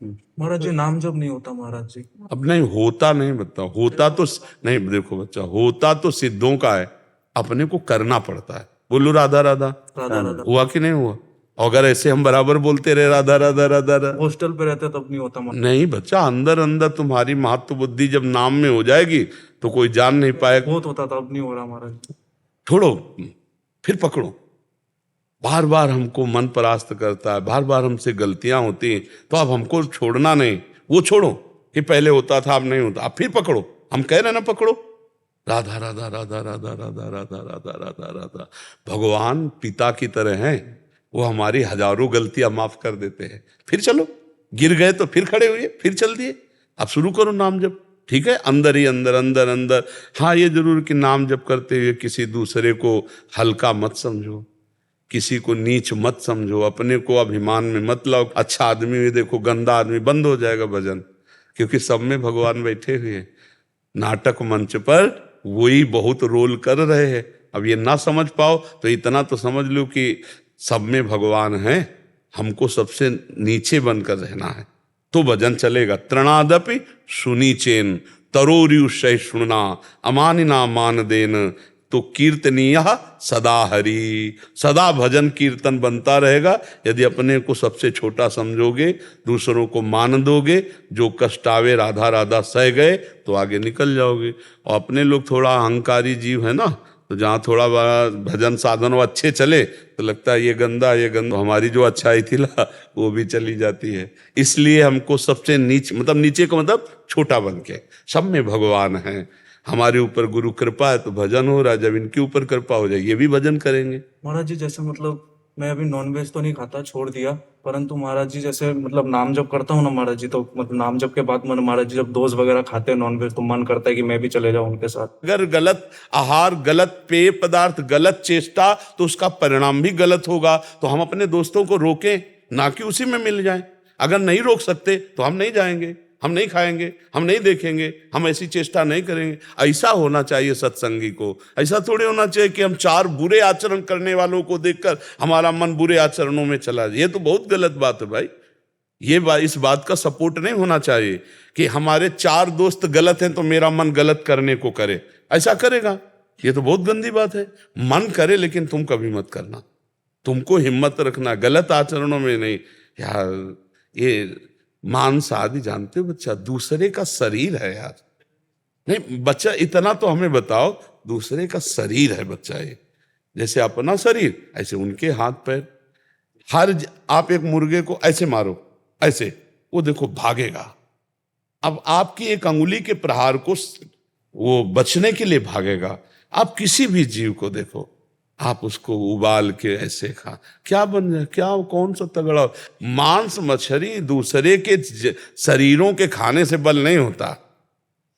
महाराज जी नाम जब नहीं होता महाराज जी। अब नहीं होता, नहीं बताओ होता तो नहीं, देखो बच्चा, होता तो सिद्धों का है, अपने को करना पड़ता है। बोलो राधा राधा। राधा राधा। हुआ कि नहीं हुआ? अगर ऐसे हम बराबर बोलते रहे राधा राधा राधा राधा, हॉस्टल पे रहते तब नहीं होता महाराज। नहीं बच्चा, अंदर अंदर तुम्हारी महत्व बुद्धि जब नाम में हो जाएगी तो कोई जान नहीं पाएगा। बहुत होता था, अब नहीं हो रहा महाराज जी। छोड़ो, फिर पकड़ो। बार बार हमको मन परास्त करता है, बार बार हमसे गलतियां होती हैं, तो अब हमको छोड़ना नहीं। वो छोड़ो कि पहले होता था अब नहीं होता, अब फिर पकड़ो। हम कह रहे ना पकड़ो, राधा राधा राधा राधा राधा राधा राधा राधा राधा। भगवान पिता की तरह हैं, वो हमारी हजारों गलतियां माफ कर देते हैं। फिर चलो, गिर गए तो फिर खड़े हुए, फिर चल दिए। अब शुरू करो नाम जप, ठीक है? अंदर ही अंदर अंदर अंदर। हाँ, ये जरूर कि नाम जप करते हुए किसी दूसरे को हल्का मत समझो, किसी को नीच मत समझो, अपने को अभिमान में मत लाओ। अच्छा आदमी भी देखो, गंदा आदमी, बंद हो जाएगा भजन, क्योंकि सब में भगवान बैठे हुए हैं। नाटक मंच पर वही बहुत रोल कर रहे हैं। अब ये ना समझ पाओ तो इतना तो समझ लो कि सब में भगवान है, हमको सबसे नीचे बनकर रहना है तो भजन चलेगा। तृणादपि सुनी चेन तरोरियु सहिष्णुना अमानिना मान देन, तो कीर्तनीय सदा हरि। सदा भजन कीर्तन बनता रहेगा यदि अपने को सबसे छोटा समझोगे, दूसरों को मान दोगे। जो कष्ट आवे राधा राधा सह गए तो आगे निकल जाओगे। और अपने लोग थोड़ा अहंकारी जीव है ना, तो जहाँ थोड़ा भजन साधन अच्छे चले तो लगता है ये गंदा ये गंदा, हमारी जो अच्छाई थी ना वो भी चली जाती है। इसलिए हमको सबसे नीचे, मतलब नीचे को मतलब छोटा बन के, सब में भगवान है। हमारे ऊपर गुरु कृपा है तो भजन हो रहा है, जब इनके ऊपर कृपा हो जाए ये भी भजन करेंगे। महाराज जी जैसे मतलब मैं अभी नॉनवेज तो नहीं खाता, छोड़ दिया, परंतु महाराज जी जैसे मतलब नाम जप करता हूँ ना महाराज जी, तो मतलब नाम जप के बाद मन महाराज जी जब दोस्त वगैरह खाते हैं नॉनवेज तो मन करता है कि मैं भी चले जाऊं उनके साथ। अगर गलत आहार, गलत पेय पदार्थ, गलत चेष्टा, तो उसका परिणाम भी गलत होगा। तो हम अपने दोस्तों को रोकें, ना कि उसी में मिल जाएं। अगर नहीं रोक सकते तो हम नहीं जाएंगे, हम नहीं खाएंगे, हम नहीं देखेंगे, हम ऐसी चेष्टा नहीं करेंगे। ऐसा होना चाहिए सत्संगी को। ऐसा थोड़े होना चाहिए कि हम चार बुरे आचरण करने वालों को देखकर हमारा मन बुरे आचरणों में चला जाए। ये तो बहुत गलत बात है भाई। ये बात, इस बात का सपोर्ट नहीं होना चाहिए कि हमारे चार दोस्त गलत हैं तो मेरा मन गलत करने को करे। ऐसा करेगा, ये तो बहुत गंदी बात है। मन करे लेकिन तुम कभी मत करना। तुमको हिम्मत रखना, गलत आचरणों में नहीं। यार ये मांस आदि जानते हो बच्चा, दूसरे का शरीर है यार। नहीं बच्चा, इतना तो हमें बताओ, दूसरे का शरीर है बच्चा। ये जैसे अपना शरीर ऐसे उनके हाथ पैर। आप एक मुर्गे को ऐसे मारो, ऐसे, वो देखो भागेगा। अब आपकी एक अंगुली के प्रहार को वो बचने के लिए भागेगा। आप किसी भी जीव को देखो, आप उसको उबाल के ऐसे खा, क्या बन जाए, क्या कौन सा तगड़ा। मांस मछली दूसरे के शरीरों के खाने से बल नहीं होता।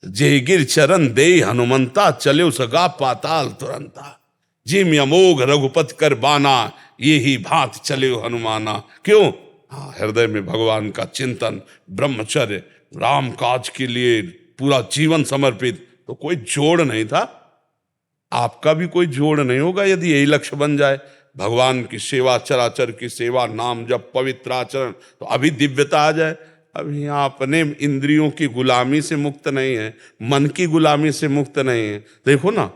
जेगिर चरण दे हनुमंता, चले सगा पाताल तुरंता। जिम अमोघ रघुपति कर बाना, ये ही भांत चले हनुमाना। क्यों? हाँ, हृदय में भगवान का चिंतन, ब्रह्मचर्य, राम काज के लिए पूरा जीवन समर्पित। तो कोई जोड़ नहीं था, आपका भी कोई जोड़ नहीं होगा यदि यही लक्ष्य बन जाए। भगवान की सेवा, चराचर की सेवा, नाम जब, पवित्र आचरण, तो अभी दिव्यता आ जाए। अभी यहाँ अपने इंद्रियों की गुलामी से मुक्त नहीं है, मन की गुलामी से मुक्त नहीं है। देखो ना,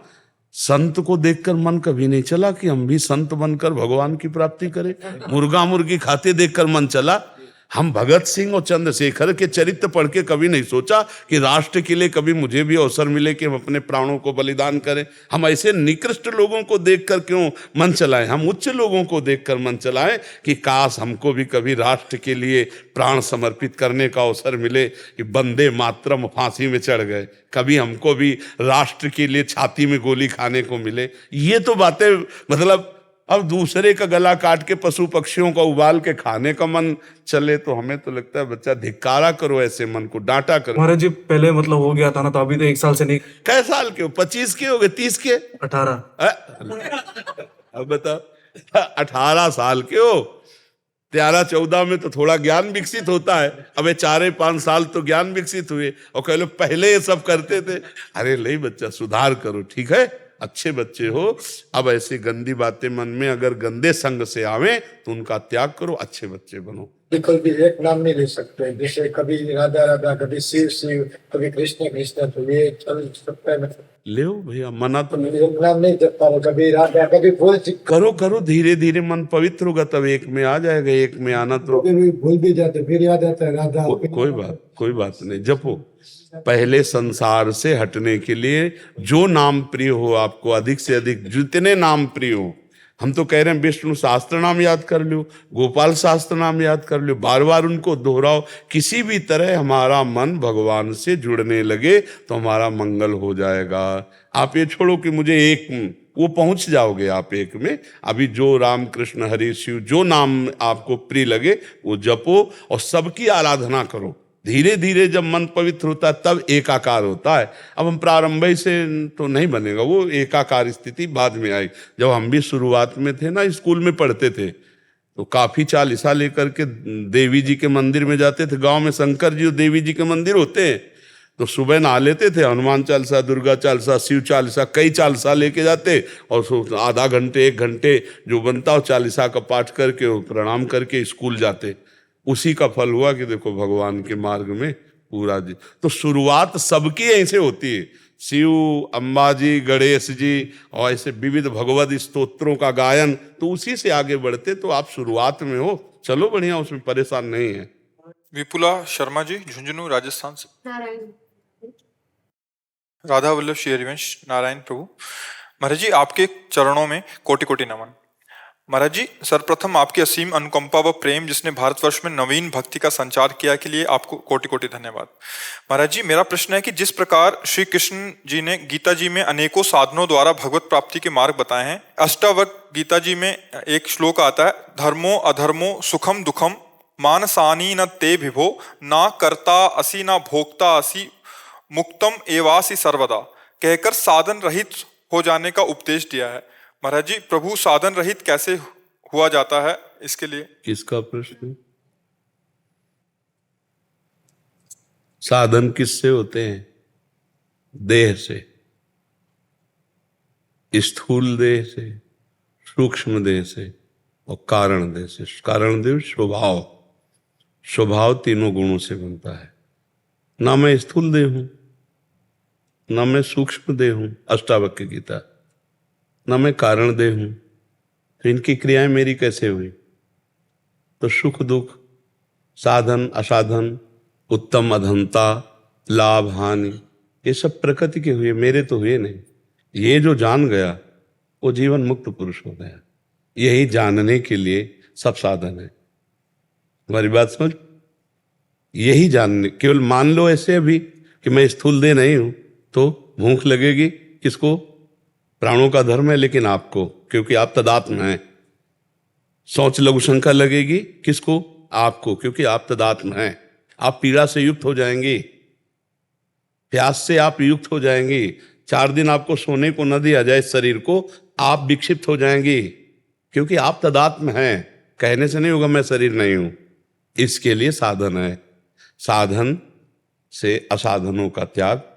संत को देखकर मन कभी नहीं चला कि हम भी संत बनकर भगवान की प्राप्ति करें। मुर्गा मुर्गी खाते देखकर मन चला। हम भगत सिंह और चंद्रशेखर के चरित्र पढ़ के कभी नहीं सोचा कि राष्ट्र के लिए कभी मुझे भी अवसर मिले कि हम अपने प्राणों को बलिदान करें। हम ऐसे निकृष्ट लोगों को देखकर क्यों मन चलाएं? हम उच्च लोगों को देखकर मन चलाएं कि काश हमको भी कभी राष्ट्र के लिए प्राण समर्पित करने का अवसर मिले कि वंदे मातरम फांसी में चढ़ गए, कभी हमको भी राष्ट्र के लिए छाती में गोली खाने को मिले। ये तो बातें, मतलब अब दूसरे का गला काट के पशु पक्षियों का उबाल के खाने का मन चले तो हमें तो लगता है बच्चा धिक्कारा करो, ऐसे मन को डांटा करो। महाराज जी पहले मतलब हो गया था ना, तो अभी तो 1 साल से नहीं। कै साल के हो? 25 के हो गए? 30 के? 18। अब बताओ, 18 साल के हो। 13-14 में तो थोड़ा ज्ञान विकसित होता है। अब 4-5 साल तो ज्ञान विकसित हुए और कह लो पहले ये सब करते थे। अरे नहीं बच्चा, सुधार करो, ठीक है? अच्छे बच्चे हो। अब ऐसी गंदी बातें मन में अगर गंदे संग से आवे तो उनका त्याग करो, अच्छे बच्चे बनो। कोई भी एक नाम नहीं ले सकते, जैसे कभी राधा राधा, कभी शिव शिव, कभी कृष्ण कृष्ण, तो ये चल सकता है ना? ले भैया, मना तो एक नाम नहीं जप पा रहे, कभी राधा कभी भूल करो करो, धीरे धीरे मन पवित्र होगा तब एक में आ जाएगा। एक में आना तो कभी भूल भी जाते, फिर याद आता है राधा। कोई बात नहीं, जपो। पहले संसार से हटने के लिए जो नाम प्रिय हो आपको, अधिक से अधिक जितने नाम प्रिय हो। हम तो कह रहे हैं विष्णु शास्त्र नाम याद कर लो, गोपाल शास्त्र नाम याद कर लो, बार बार उनको दोहराओ। किसी भी तरह हमारा मन भगवान से जुड़ने लगे तो हमारा मंगल हो जाएगा। आप ये छोड़ो कि मुझे एक, वो पहुंच जाओगे आप एक में। अभी जो राम कृष्ण हरि शिव जो नाम आपको प्रिय लगे वो जपो और सबकी आराधना करो। धीरे धीरे जब मन पवित्र होता है तब एकाकार होता है। अब हम प्रारंभ से तो नहीं बनेगा, वो एकाकार स्थिति बाद में आई। जब हम भी शुरुआत में थे ना, स्कूल में पढ़ते थे, तो काफी चालीसा लेकर के देवी जी के मंदिर में जाते थे। गांव में शंकर जी और देवी जी के मंदिर होते हैं, तो सुबह नहा लेते थे, हनुमान चालीसा, दुर्गा चालीसा, शिव चालीसा, कई चालीसा लेके जाते और आधा घंटे 1 घंटे जो बनता हो चालीसा का पाठ करके प्रणाम करके स्कूल जाते। उसी का फल हुआ कि देखो भगवान के मार्ग में पूरा जी। तो शुरुआत सबकी ऐसे होती है, शिव, अंबाजी, गणेश जी और ऐसे विविध भगवत स्तोत्रों का गायन, तो उसी से आगे बढ़ते। तो आप शुरुआत में हो, चलो बढ़िया, उसमें परेशान नहीं है। विपुला शर्मा जी, झुंझुनू राजस्थान से। नारायण। राधा वल्लभ श्री हरिवंश, नारायण प्रभु। महाराज जी, आपके चरणों में कोटि कोटि नमन। महाराज जी, सर्वप्रथम आपकी असीम अनुकंपा व प्रेम जिसने भारतवर्ष में नवीन भक्ति का संचार किया के लिए आपको कोटि कोटि धन्यवाद। महाराज जी, मेरा प्रश्न है कि जिस प्रकार श्री कृष्ण जी ने गीता जी में अनेकों साधनों द्वारा भगवत प्राप्ति के मार्ग बताए हैं, अष्टावक्र गीता जी में एक श्लोक आता है, धर्मो अधर्मो सुखम दुखम मानसानी न ते विभो, ना करता असी ना भोक्ता असी मुक्तम एवासी सर्वदा, कहकर साधन रहित हो जाने का उपदेश दिया है। महाराज जी, प्रभु साधन रहित कैसे हुआ जाता है, इसके लिए? किसका प्रश्न? साधन किससे होते हैं? देह से, स्थूल देह से, सूक्ष्म देह से और कारण देह से। कारण देह स्वभाव, स्वभाव तीनों गुणों से बनता है। ना मैं स्थूल देह हूं, ना मैं सूक्ष्म देह हूं, अष्टावक्र गीता, ना मैं कारण देह हूं। तो इनकी क्रियाएं मेरी कैसे हुई? तो सुख दुख, साधन असाधन, उत्तम अधमता, लाभ हानि, ये सब प्रकृति के हुए, मेरे तो हुए नहीं। ये जो जान गया वो जीवन मुक्त पुरुष हो गया। यही जानने के लिए सब साधन है। हमारी बात समझ? यही जानने, केवल मान लो ऐसे अभी कि मैं स्थूल देह नहीं हूं, तो भूख लगेगी किसको? प्राणों का धर्म है, लेकिन आपको, क्योंकि आप तदात्म हैं। शौच लघु शंका लगेगी किसको? आपको, क्योंकि आप तदात्म हैं। आप पीड़ा से युक्त हो जाएंगे, प्यास से आप युक्त हो जाएंगे। 4 दिन आपको सोने को न दिया जाए शरीर को, आप विक्षिप्त हो जाएंगे, क्योंकि आप तदात्म हैं। कहने से नहीं होगा मैं शरीर नहीं हूं। इसके लिए साधन है। साधन से असाधनों का त्याग।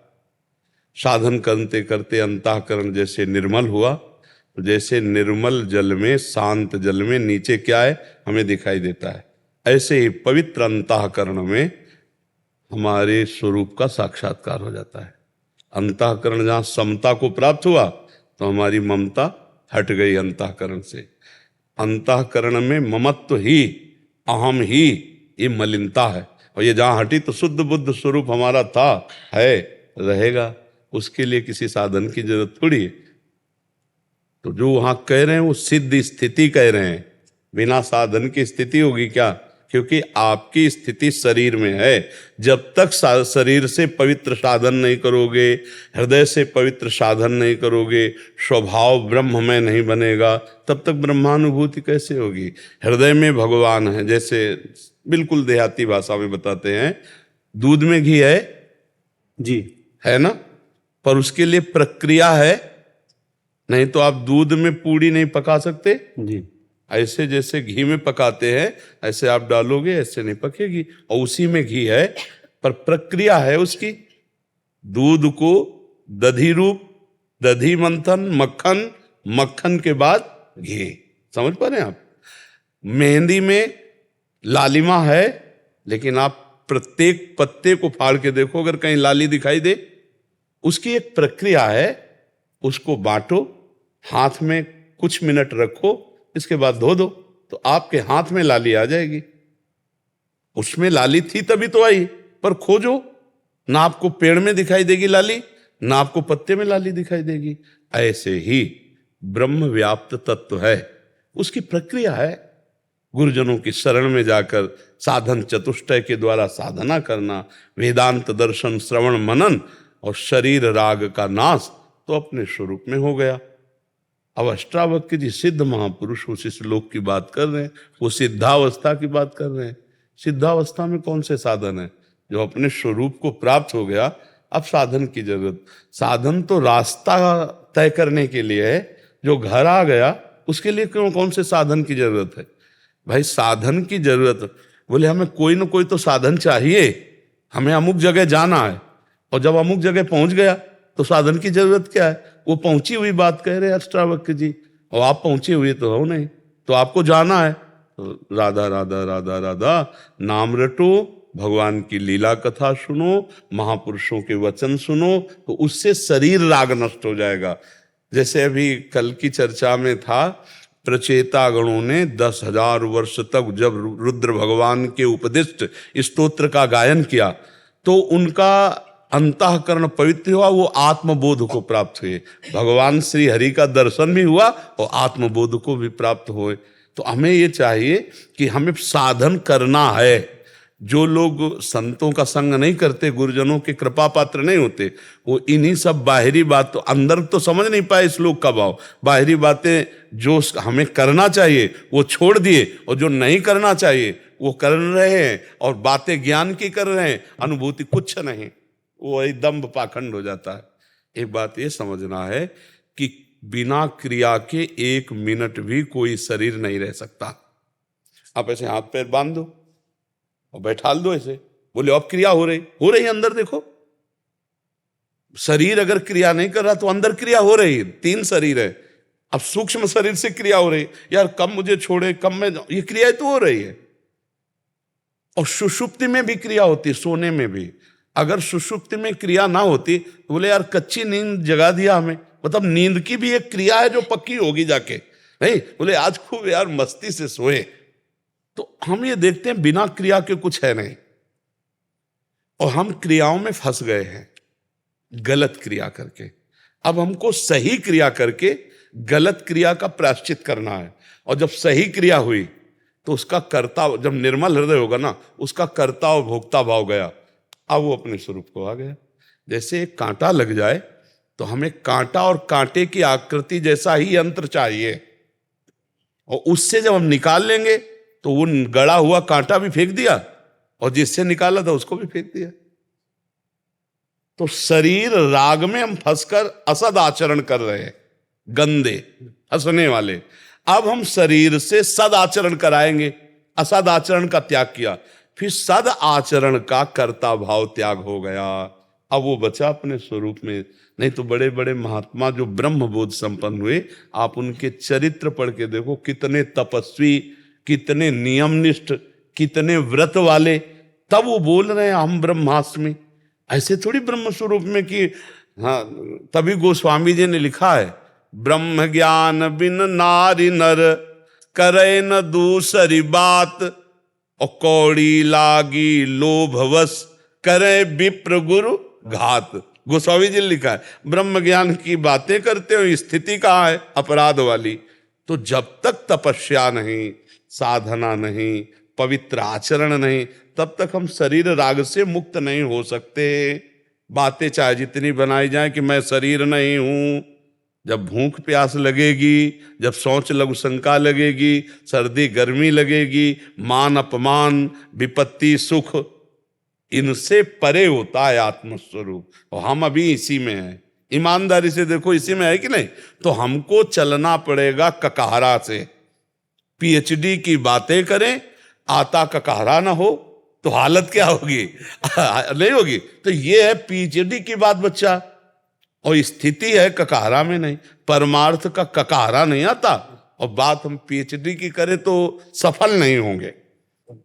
साधन करते करते अंतःकरण जैसे निर्मल हुआ, तो जैसे निर्मल जल में, शांत जल में नीचे क्या है हमें दिखाई देता है, ऐसे ही पवित्र अंतःकरण में हमारे स्वरूप का साक्षात्कार हो जाता है। अंतःकरण जहाँ समता को प्राप्त हुआ तो हमारी ममता हट गई अंतःकरण से। अंतःकरण में ममत्व ही, अहम ही, ये मलिनता है। और ये जहाँ हटी तो शुद्ध बुद्ध स्वरूप हमारा था, है, रहेगा। उसके लिए किसी साधन की जरूरत थोड़ी है। तो जो वहां कह रहे हैं वो सिद्ध स्थिति कह रहे हैं। बिना साधन की स्थिति होगी क्या? क्योंकि आपकी स्थिति शरीर में है। जब तक शरीर से पवित्र साधन नहीं करोगे, हृदय से पवित्र साधन नहीं करोगे, स्वभाव ब्रह्म में नहीं बनेगा, तब तक ब्रह्मानुभूति कैसे होगी? हृदय में भगवान है। जैसे बिल्कुल देहाती भाषा में बताते हैं, दूध में घी है जी, है ना, पर उसके लिए प्रक्रिया है। नहीं तो आप दूध में पूड़ी नहीं पका सकते जी। ऐसे जैसे घी में पकाते हैं ऐसे आप डालोगे, ऐसे नहीं पकेगी। और उसी में घी है, पर प्रक्रिया है उसकी। दूध को दधी रूप दधी मंथन, मक्खन, मक्खन के बाद घी। समझ पा रहे हैं आप? मेहंदी में लालिमा है, लेकिन आप प्रत्येक पत्ते को फाड़ के देखो, अगर कहीं लाली दिखाई दे, उसकी एक प्रक्रिया है। उसको बांटो, हाथ में कुछ मिनट रखो, इसके बाद धो दो, तो आपके हाथ में लाली आ जाएगी। उसमें लाली थी तभी तो आई, पर खोजो, ना आपको पेड़ में दिखाई देगी लाली, ना आपको पत्ते में लाली दिखाई देगी। ऐसे ही ब्रह्म व्याप्त तत्व है, उसकी प्रक्रिया है। गुरुजनों की शरण में जाकर साधन चतुष्टय के द्वारा साधना करना, वेदांत दर्शन श्रवण मनन और शरीर राग का नाश, तो अपने स्वरूप में हो गया। अब अष्टावक्र जी सिद्ध महापुरुष उस श्लोक की बात कर रहे हैं, वो सिद्धावस्था की बात कर रहे हैं। सिद्धावस्था में कौन से साधन है? जो अपने स्वरूप को प्राप्त हो गया, अब साधन की जरूरत। साधन तो रास्ता तय करने के लिए है, जो घर आ गया उसके लिए कौन से साधन की जरूरत है? भाई साधन की जरूरत, बोले हमें कोई ना कोई तो साधन चाहिए, हमें अमुक जगह जाना है, और जब अमुक जगह पहुंच गया तो साधन की जरूरत क्या है? वो पहुंची हुई बात कह रहे अष्टावक्र जी, और आप पहुंचे हुए तो हो नहीं, तो आपको जाना है तो राधा राधा राधा राधा नाम रटो, भगवान की लीला कथा सुनो, महापुरुषों के वचन सुनो, तो उससे शरीर राग नष्ट हो जाएगा। जैसे अभी कल की चर्चा में था, प्रचेता गणों ने 10,000 वर्ष तक जब रुद्र भगवान के उपदिष्ट स्तोत्र का गायन किया, तो उनका अंतःकरण पवित्र हुआ, वो आत्मबोध को प्राप्त हुए। भगवान श्री हरि का दर्शन भी हुआ और आत्मबोध को भी प्राप्त हुए। तो हमें ये चाहिए कि हमें साधन करना है। जो लोग संतों का संग नहीं करते, गुरुजनों के कृपा पात्र नहीं होते, वो इन्हीं सब बाहरी बात, तो अंदर तो समझ नहीं पाए श्लोक का भाव। बाहरी बातें जो हमें करना चाहिए वो छोड़ दिए, और जो नहीं करना चाहिए वो कर रहे हैं, और बातें ज्ञान की कर रहे हैं, अनुभूति कुछ नहीं, वो एकदम पाखंड हो जाता है। एक बात ये समझना है कि बिना क्रिया के 1 मिनट भी कोई शरीर नहीं रह सकता। आप ऐसे हाथ पैर बांध दो और बैठाल दो ऐसे, बोले अब क्रिया हो रही है, अंदर देखो। शरीर अगर क्रिया नहीं कर रहा तो अंदर क्रिया हो रही है। 3 शरीर है, अब सूक्ष्म शरीर से क्रिया हो रही, यार कब मुझे छोड़े, कब मैं, ये क्रिया तो हो रही है। और सुषुप्ति में भी क्रिया होती है, सोने में भी। अगर सुषुप्ति में क्रिया ना होती तो बोले यार कच्ची नींद जगा दिया हमें, मतलब नींद की भी एक क्रिया है जो पक्की होगी जाके, नहीं बोले आज खूब यार मस्ती से सोए। तो हम ये देखते हैं बिना क्रिया के कुछ है नहीं, और हम क्रियाओं में फंस गए हैं गलत क्रिया करके। अब हमको सही क्रिया करके गलत क्रिया का प्रायश्चित करना है, और जब सही क्रिया हुई तो उसका कर्ता, जब निर्मल हृदय होगा ना, उसका कर्ता और भोक्ता भाव गया, अब वो अपने स्वरूप को आ गया। जैसे एक कांटा लग जाए तो हमें कांटा और कांटे की आकृति जैसा ही यंत्र चाहिए, और उससे जब हम निकाल लेंगे तो वो गड़ा हुआ कांटा भी फेंक दिया, और जिससे निकाला था उसको भी फेंक दिया। तो शरीर राग में हम फंसकर असद आचरण कर रहे हैं, गंदे हंसने वाले। अब हम शरीर से सद आचरण कराएंगे, असद आचरण का त्याग किया, फिर सद आचरण का कर्ता भाव त्याग हो गया, अब वो बचा अपने स्वरूप में। नहीं तो बड़े बड़े महात्मा जो ब्रह्म बोध संपन्न हुए, आप उनके चरित्र पढ़ के देखो, कितने तपस्वी, कितने नियमनिष्ठ, कितने व्रत वाले, तब वो बोल रहे हैं हम ब्रह्मास्मि। ऐसे थोड़ी ब्रह्म स्वरूप में कि हाँ, तभी गोस्वामी जी ने लिखा है, ब्रह्म ज्ञान बिन नारी नर करे न दूसरी बात, और कौड़ी लागी लोभवश करे विप्र गुरु घात। गोस्वामी जी ने लिखा है ब्रह्म ज्ञान की बातें करते हो, स्थिति कहाँ है? अपराध वाली। तो जब तक तपस्या नहीं, साधना नहीं, पवित्र आचरण नहीं, तब तक हम शरीर राग से मुक्त नहीं हो सकते। बातें चाहे जितनी बनाई जाए कि मैं शरीर नहीं हूं, जब भूख प्यास लगेगी, जब सोच लघु शंका लगेगी, सर्दी गर्मी लगेगी, मान अपमान, विपत्ति सुख, इनसे परे होता है आत्मस्वरूप। और हम अभी इसी में हैं, ईमानदारी से देखो इसी में है कि नहीं? तो हमको चलना पड़ेगा ककहरा से। पीएचडी की बातें करें, आता ककहरा ना हो तो हालत क्या होगी? नहीं होगी। तो ये है पीएचडी की बात बच्चा, और स्थिति है ककारा में नहीं, परमार्थ का ककारा नहीं आता, और बात हम पीएचडी की करें तो सफल नहीं होंगे।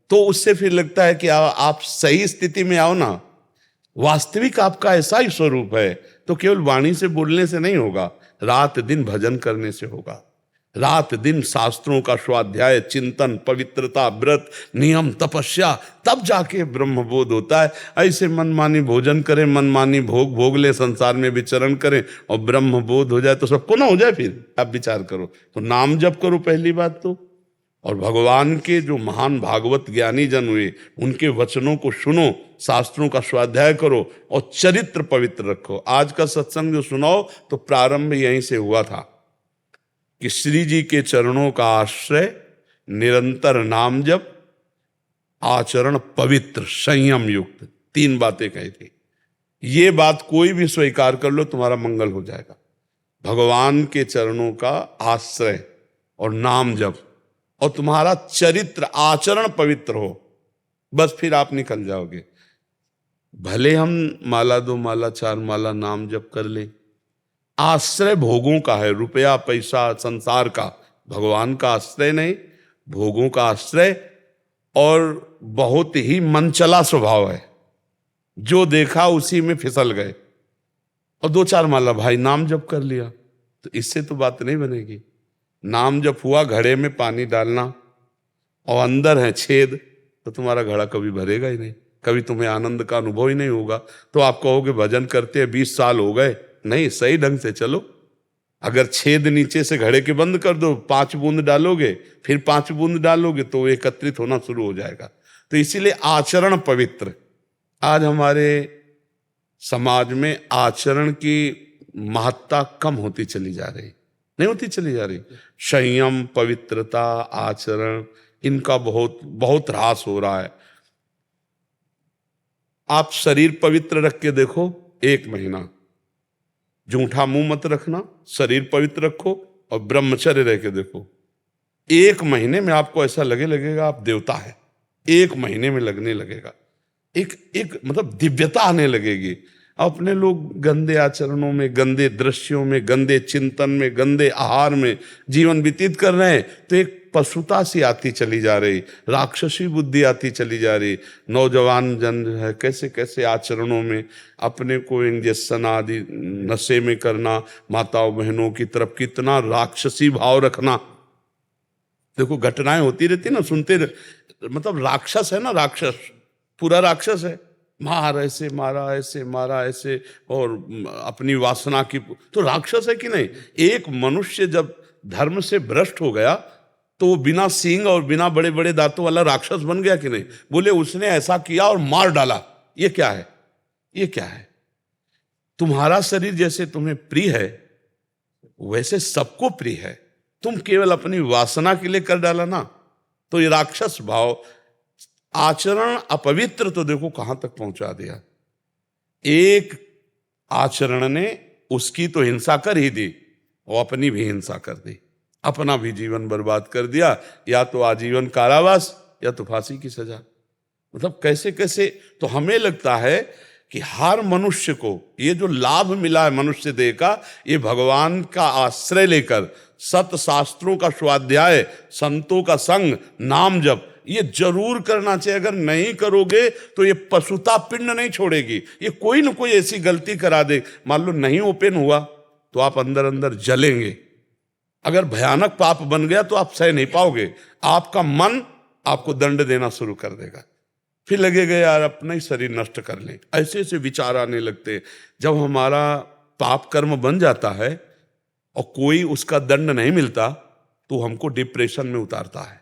तो उससे फिर लगता है कि आप सही स्थिति में आओ ना, वास्तविक आपका ऐसा ही स्वरूप है, तो केवल वाणी से बोलने से नहीं होगा, रात दिन भजन करने से होगा, रात दिन शास्त्रों का स्वाध्याय, चिंतन, पवित्रता, व्रत, नियम, तपस्या, तब जाके ब्रह्मबोध होता है। ऐसे मनमानी भोजन करें, मनमानी भोग भोग ले, संसार में विचरण करें और ब्रह्मबोध हो जाए तो सबको ना हो जाए। फिर आप विचार करो, तो नाम जप करो पहली बात तो, और भगवान के जो महान भागवत ज्ञानी जन हुए उनके वचनों को सुनो, शास्त्रों का स्वाध्याय करो और चरित्र पवित्र रखो। आज का सत्संग जो सुनाओ तो प्रारंभ यहीं से हुआ था कि श्री जी के चरणों का आश्रय, निरंतर नाम जप, आचरण पवित्र, संयम युक्त, 3 बातें कही थी। ये बात कोई भी स्वीकार कर लो, तुम्हारा मंगल हो जाएगा। भगवान के चरणों का आश्रय और नाम जप, और तुम्हारा चरित्र आचरण पवित्र हो, बस फिर आप निकल जाओगे। भले हम माला 2 माला 4 माला नाम जप कर ले, आश्रय भोगों का है, रुपया पैसा संसार का, भगवान का आश्रय नहीं, भोगों का आश्रय, और बहुत ही मनचला स्वभाव है, जो देखा उसी में फिसल गए। और 2-4 माला भाई नाम जप कर लिया, तो इससे तो बात नहीं बनेगी। नाम जप हुआ, घड़े में पानी डालना और अंदर है छेद, तो तुम्हारा घड़ा कभी भरेगा ही नहीं, कभी तुम्हें आनंद का अनुभव ही नहीं होगा। तो आप कहोगे भजन करते 20 साल हो गए, नहीं, सही ढंग से चलो। अगर छेद नीचे से घड़े के बंद कर दो, 5 बूंद डालोगे, फिर 5 बूंद डालोगे तो एकत्रित होना शुरू हो जाएगा। तो इसीलिए आचरण पवित्र। आज हमारे समाज में आचरण की महत्ता कम होती चली जा रही, नहीं होती चली जा रही। संयम, पवित्रता, आचरण, इनका बहुत बहुत ह्रास हो रहा है। आप शरीर पवित्र रख के देखो, 1 महीना जूठा मुंह मत रखना, शरीर पवित्र रखो और ब्रह्मचर्य रह के देखो, 1 महीने में आपको ऐसा लगेगा आप देवता है। 1 महीने में लगने लगेगा, एक मतलब दिव्यता आने लगेगी। अपने लोग गंदे आचरणों में, गंदे दृश्यों में, गंदे चिंतन में, गंदे आहार में जीवन व्यतीत कर रहे हैं, तो एक पशुता सी आती चली जा रही, राक्षसी बुद्धि आती चली जा रही। नौजवान जन है कैसे कैसे आचरणों में अपने को इंजेक्शन आदि नशे में करना, माताओं बहनों की तरफ कितना राक्षसी भाव रखना। देखो घटनाएं होती रहती ना, सुनते मतलब राक्षस है ना, राक्षस पूरा राक्षस है, मार ऐसे मारा, ऐसे मारा, ऐसे, और अपनी वासना की, तो राक्षस है कि नहीं। एक मनुष्य जब धर्म से भ्रष्ट हो गया तो वो बिना सींग और बिना बड़े बड़े दांतों वाला राक्षस बन गया कि नहीं। बोले उसने ऐसा किया और मार डाला, ये क्या है, ये क्या है। तुम्हारा शरीर जैसे तुम्हें प्रिय है वैसे सबको प्रिय है, तुम केवल अपनी वासना के लिए कर डाला ना, तो ये राक्षस भाव। आचरण अपवित्र तो देखो कहां तक पहुंचा दिया। एक आचरण ने उसकी तो हिंसा कर ही दी और अपनी भी हिंसा कर दी, अपना भी जीवन बर्बाद कर दिया, या तो आजीवन कारावास या तो फांसी की सजा। मतलब कैसे कैसे। तो हमें लगता है कि हर मनुष्य को ये जो लाभ मिला है मनुष्य देह का, ये भगवान का आश्रय लेकर सत शास्त्रों का स्वाध्याय, संतों का संग, नाम जप, ये जरूर करना चाहिए। अगर नहीं करोगे तो ये पशुता पिंड नहीं छोड़ेगी, ये कोई न कोई ऐसी गलती करा दे। मान लो नहीं ओपन हुआ तो आप अंदर अंदर जलेंगे। अगर भयानक पाप बन गया तो आप सह नहीं पाओगे, आपका मन आपको दंड देना शुरू कर देगा, फिर लगेगा यार अपना ही शरीर नष्ट कर लें। ऐसे ऐसे विचार आने लगते। जब हमारा पाप कर्म बन जाता है और कोई उसका दंड नहीं मिलता तो हमको डिप्रेशन में उतारता है।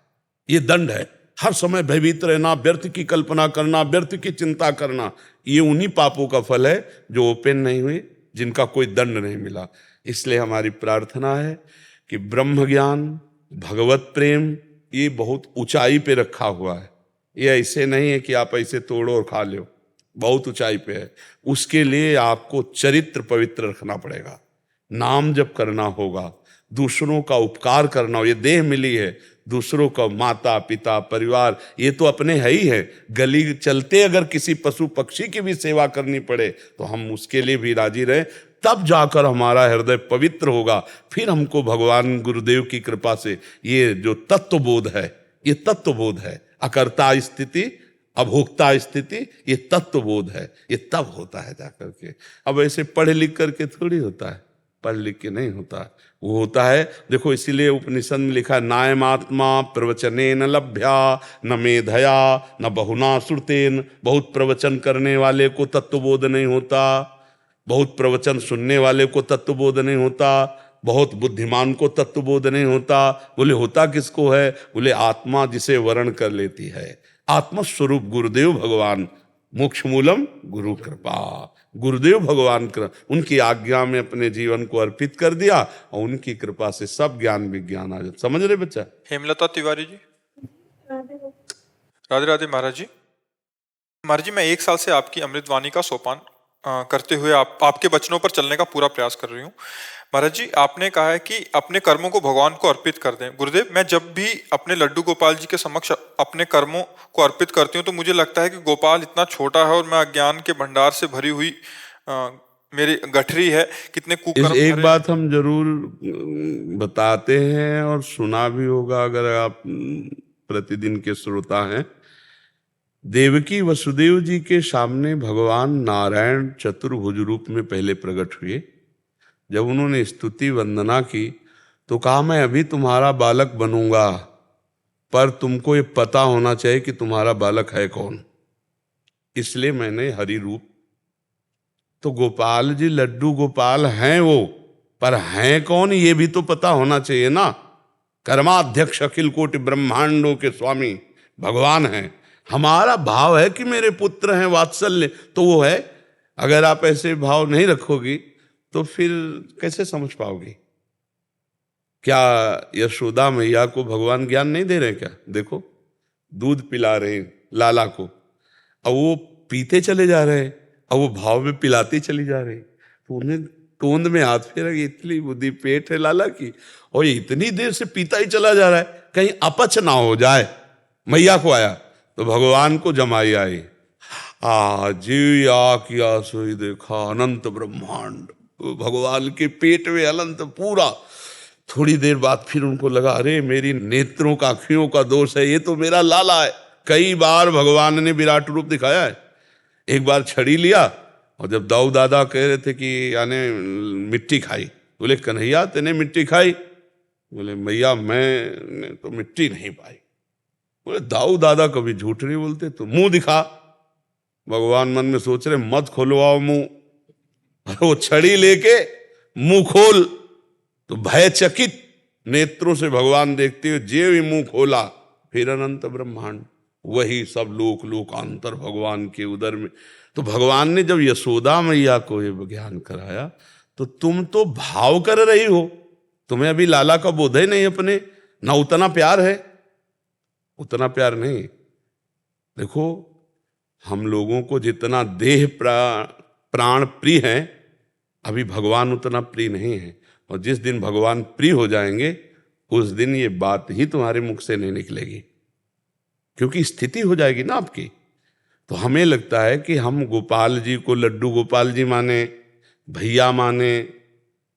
ये दंड है, हर समय भयभीत रहना, व्यर्थ की कल्पना करना, व्यर्थ की चिंता करना, ये उन्हीं पापों का फल है जो ओपन नहीं हुए, जिनका कोई दंड नहीं मिला। इसलिए हमारी प्रार्थना है कि ब्रह्म ज्ञान, भगवत प्रेम, ये बहुत ऊंचाई पे रखा हुआ है। ये ऐसे नहीं है कि आप ऐसे तोड़ो और खा लो, बहुत ऊंचाई पे है। उसके लिए आपको चरित्र पवित्र रखना पड़ेगा, नाम जप करना होगा, दूसरों का उपकार करना हो। ये देह मिली है, दूसरों का माता पिता परिवार ये तो अपने है ही है। गली चलते अगर किसी पशु पक्षी की भी सेवा करनी पड़े तो हम उसके लिए भी राजी रहे। तब जाकर हमारा हृदय पवित्र होगा। फिर हमको भगवान गुरुदेव की कृपा से ये जो तत्वबोध है, ये तत्वबोध है, अकर्ता स्थिति अभोक्ता स्थिति, ये तत्वबोध है, ये तब होता है जाकर के। अब ऐसे पढ़ लिख करके थोड़ी होता है, पढ़ लिख के नहीं होता, वो होता है। देखो इसीलिए उपनिषद में लिखा है, नायमात्मा प्रवचनेन लभ्या न मेधया न बहुना श्रुतेन। बहुत प्रवचन करने वाले को तत्वबोध नहीं होता, बहुत प्रवचन सुनने वाले को तत्वबोध नहीं होता, बहुत बुद्धिमान को तत्वबोध नहीं होता। बोले होता किसको है? बोले आत्मा जिसे वर्ण कर लेती है, आत्मस्वरूप गुरुदेव भगवान। मोक्ष मूलम गुरु कृपा, गुरुदेव भगवान उनकी आज्ञा में अपने जीवन को अर्पित कर दिया और उनकी कृपा से सब ज्ञान विज्ञान आ जाता। समझ रहे बच्चा? हेमलता तिवारी जी, राधे राधे महाराज जी। महाराज जी, मैं 1 साल से आपकी अमृतवाणी का सोपान करते हुए आपके वचनों पर चलने का पूरा प्रयास कर रही हूँ। महाराज जी, आपने कहा है कि अपने कर्मों को भगवान को अर्पित कर दें। गुरुदेव, मैं जब भी अपने लड्डू गोपाल जी के समक्ष अपने कर्मों को अर्पित करती हूँ तो मुझे लगता है कि गोपाल इतना छोटा है और मैं अज्ञान के भंडार से भरी हुई मेरी गठरी है, कितने कुकर्म। एक बात हम जरूर बताते हैं और सुना भी होगा अगर आप प्रतिदिन के श्रोता हैं। देवकी वसुदेव जी के सामने भगवान नारायण चतुर्भुज रूप में पहले प्रकट हुए। जब उन्होंने स्तुति वंदना की तो कहा, मैं अभी तुम्हारा बालक बनूंगा, पर तुमको ये पता होना चाहिए कि तुम्हारा बालक है कौन, इसलिए मैंने हरि रूप। तो गोपाल जी लड्डू गोपाल हैं वो, पर हैं कौन ये भी तो पता होना चाहिए ना। कर्माध्यक्ष अखिल कोटि ब्रह्मांडों के स्वामी भगवान हैं। हमारा भाव है कि मेरे पुत्र हैं, वात्सल्य तो वो है। अगर आप ऐसे भाव नहीं रखोगी तो फिर कैसे समझ पाओगी? क्या यशोदा मैया को भगवान ज्ञान नहीं दे रहे क्या? देखो दूध पिला रहे हैं लाला को, अब वो पीते चले जा रहे हैं, अब वो भाव में पिलाती चली जा रही, तो उन्हें तोंद में हाथ फेरा कि इतनी बुद्धि पेट है लाला की, और ये इतनी देर से पीता ही चला जा रहा है, कहीं अपच ना हो जाए। मैया को आया तो भगवान को जमाई आई, जी आ किया सोई देखा अनंत ब्रह्मांड, भगवान के पेट में अनंत पूरा। थोड़ी देर बाद फिर उनको लगा, अरे मेरी नेत्रों का आँखियों का दोष है, ये तो मेरा लाला है। कई बार भगवान ने विराट रूप दिखाया है। एक बार छड़ी लिया और जब दाऊ दादा कह रहे थे कि यानी मिट्टी खाई, बोले कन्हैया तेने मिट्टी खाई? बोले मैया मैंने तो मिट्टी नहीं पाई। बोले दाऊ दादा कभी झूठ नहीं बोलते, तो मुंह दिखा। भगवान मन में सोच रहे मत खोलवाओ मुंह, वो छड़ी लेके मुंह खोल, तो भयचकित नेत्रों से भगवान देखते हुए जे भी मुंह खोला, फिर अनंत ब्रह्मांड, वही सब लोक लोकांतर भगवान के उदर में। तो भगवान ने जब यशोदा मैया को ये ज्ञान कराया तो तुम तो भाव कर रही हो, तुम्हें अभी लाला का बोध ही नहीं, अपने ना उतना प्यार है, उतना प्यार नहीं। देखो हम लोगों को जितना देह प्राण प्रिय है, अभी भगवान उतना प्रिय नहीं है। और जिस दिन भगवान प्रिय हो जाएंगे उस दिन ये बात ही तुम्हारे मुख से नहीं निकलेगी, क्योंकि स्थिति हो जाएगी ना आपकी। तो हमें लगता है कि हम गोपाल जी को लड्डू गोपाल जी माने, भैया माने,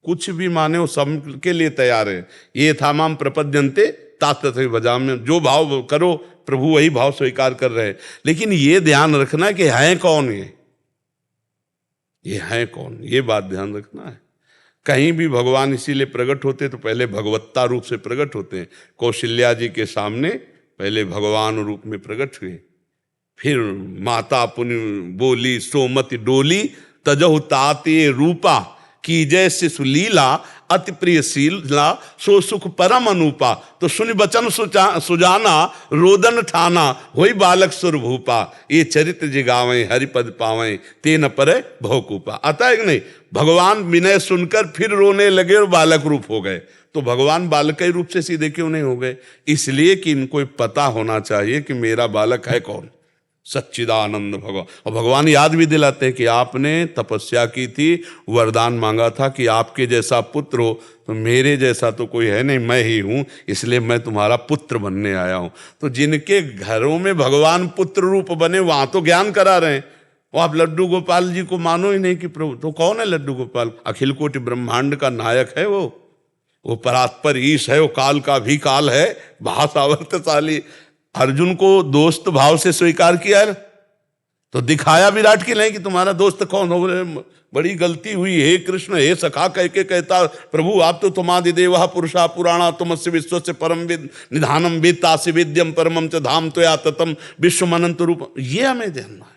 कुछ भी माने, वो सब के लिए तैयार है। ये था माम प्रपद्यन्ते तात भजा में, जो भाव करो प्रभु वही भाव स्वीकार कर रहे हैं। लेकिन ये ध्यान रखना कि है कौन ये है कौन, ये बात ध्यान रखना है। कहीं भी भगवान इसीलिए प्रकट होते तो पहले भगवत्ता रूप से प्रकट होते हैं। कौशल्या जी के सामने पहले भगवान रूप में प्रकट हुए, फिर माता पुनि बोली सोमति डोली तजहु ताते रूपा की जैसे सुलीला अति प्रिय शीला सो सुख परम अनुपा। तो सुनि बचन सुजाना रोदन ठाना होई बालक सुर भूपा, ये चरित्र जिगावें हरिपद पावें तेन पर भवकूपा। आता है कि नहीं? भगवान विनय सुनकर फिर रोने लगे और बालक रूप हो गए। तो भगवान बालक के रूप से सीधे क्यों नहीं हो गए? इसलिए कि इनको पता होना चाहिए कि मेरा बालक है कौन, सच्चिदानंद भगवान। और भगवान याद भी दिलाते हैं कि आपने तपस्या की थी, वरदान मांगा था कि आपके जैसा पुत्र हो, तो मेरे जैसा तो कोई है नहीं, मैं ही हूं, इसलिए मैं तुम्हारा पुत्र बनने आया हूं। तो जिनके घरों में भगवान पुत्र रूप बने वहां तो ज्ञान करा रहे हैं, और आप लड्डू गोपाल जी को मानो ही नहीं कि प्रभु, तो कौन है लड्डू गोपाल? अखिल कोटि ब्रह्मांड का नायक है वो परात्पर ईश है, वो काल का भी काल है, महासावर्तशाली। अर्जुन को दोस्त भाव से स्वीकार किया तो दिखाया विराट की नहीं कि तुम्हारा दोस्त कौन हो। बड़ी गलती हुई, हे कृष्ण हे सखा कह के कहता, प्रभु आप तो तुमादि देवा पुरुषा पुराणा तुमस्य विश्व से परम विद निधानम वेत्तासि वेद्यम परमम च धाम त्वया ततम विश्व अनंत रूप। ये हमें जानना है।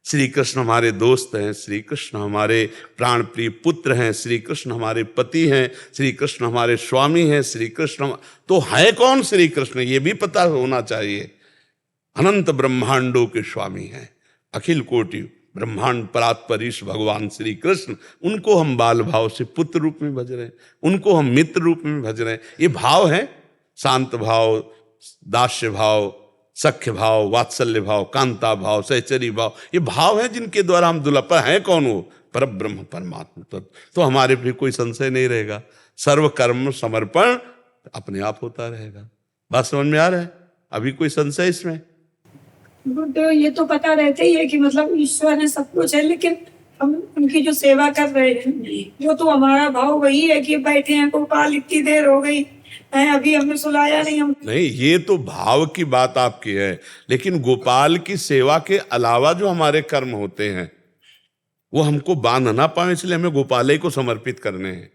श्री कृष्ण हमारे दोस्त हैं, श्री कृष्ण हमारे प्राण प्रिय पुत्र हैं, श्री कृष्ण हमारे पति हैं, श्री कृष्ण हमारे स्वामी हैं, श्री कृष्ण तो है कौन? श्री कृष्ण ये भी पता होना चाहिए। अनंत ब्रह्मांडों के स्वामी हैं, अखिल कोटि ब्रह्मांड परात्पर ईश भगवान श्री कृष्ण। उनको हम बाल भाव से पुत्र रूप में भज रहे हैं, उनको हम मित्र रूप में भज रहे हैं। ये भाव है शांत भाव, दास्य भाव, सख्य भाव, वात्सल्य भाव, कांता भाव, सहचरी भाव। ये भाव है जिनके द्वारा हम दुलापर हैं। कौन? वो पर ब्रह्म परमात्मा तत्व। तो हमारे भी कोई संशय नहीं रहेगा, सर्व कर्म समर्पण अपने आप होता रहेगा। बात समझ में आ रहा है? अभी कोई संशय इसमें? तो ये तो पता रहता ही है कि मतलब ईश्वर है, सब कुछ है, लेकिन हम उनकी जो सेवा कर रहे हैं वो तो हमारा भाव वही है कि बैठे हैं गोपाल, इतनी देर हो गई है, अभी हमने सुलाया नहीं। हम नहीं, ये तो भाव की बात आपकी है, लेकिन गोपाल की सेवा के अलावा जो हमारे कर्म होते हैं वो हमको बांध ना पाए, इसलिए हमें गोपाल को समर्पित करने हैं।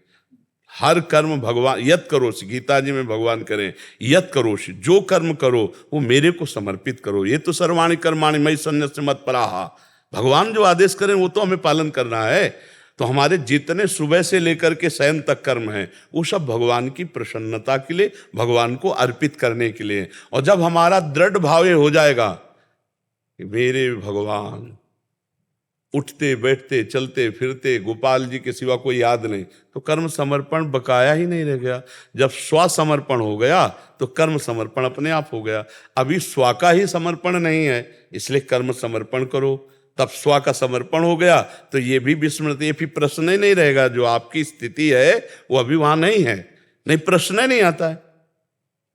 हर कर्म भगवान यत करोसि, गीता जी में भगवान करें यत करोसि, जो कर्म करो वो मेरे को समर्पित करो। ये तो सर्वाणि कर्माणि मयि सन्न्यस्य मत्पराः, भगवान जो आदेश करें वो तो हमें पालन करना है। तो हमारे जितने सुबह से लेकर के शयन तक कर्म हैं वो सब भगवान की प्रसन्नता के लिए, भगवान को अर्पित करने के लिए। और जब हमारा दृढ़ भाव ये हो जाएगा कि मेरे भगवान, उठते बैठते चलते फिरते गोपाल जी के सिवा कोई याद नहीं, तो कर्म समर्पण बकाया ही नहीं रह गया। जब स्व समर्पण हो गया तो कर्म समर्पण अपने आप हो गया। अभी स्व का ही समर्पण नहीं है, इसलिए कर्म समर्पण करो। तब स्व का समर्पण हो गया तो ये भी विस्मृति, ये भी प्रश्न ही नहीं रहेगा। जो आपकी स्थिति है वो अभी वहां नहीं है, नहीं प्रश्न ही नहीं आता है।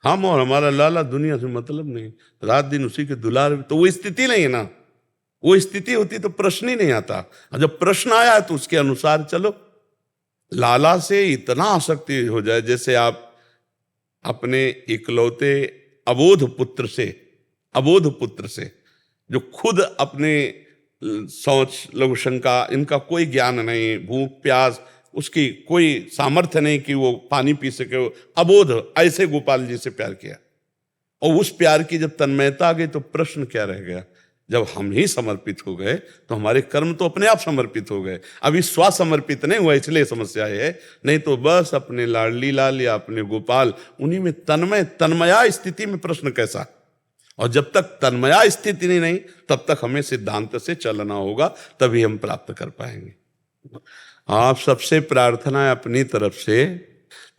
हम और हमारा लाला दुनिया से मतलब नहीं, रात दिन उसी के दुलार, तो वो स्थिति नहीं है ना। वो स्थिति होती तो प्रश्न ही नहीं आता, और जब प्रश्न आया तो उसके अनुसार चलो। लाला से इतना आसक्ति हो जाए, जैसे आप अपने इकलौते अबोध पुत्र से जो खुद अपने शौच लघु शंका इनका कोई ज्ञान नहीं, भूख प्यास उसकी कोई सामर्थ्य नहीं कि वो पानी पी सके, अबोध ऐसे गोपाल जी से प्यार किया। और उस प्यार की जब तन्मयता आ गई तो प्रश्न क्या रह गया? जब हम ही समर्पित हो गए तो हमारे कर्म तो अपने आप समर्पित हो गए। अभी स्व समर्पित नहीं हुआ, इसलिए समस्या है। नहीं तो बस अपने लाडली लाल या अपने गोपाल, उन्हीं में तन्मया स्थिति में प्रश्न कैसा? और जब तक तन्मया स्थिति नहीं तब तक हमें सिद्धांत से चलना होगा, तभी हम प्राप्त कर पाएंगे। आप सबसे प्रार्थना है अपनी तरफ से,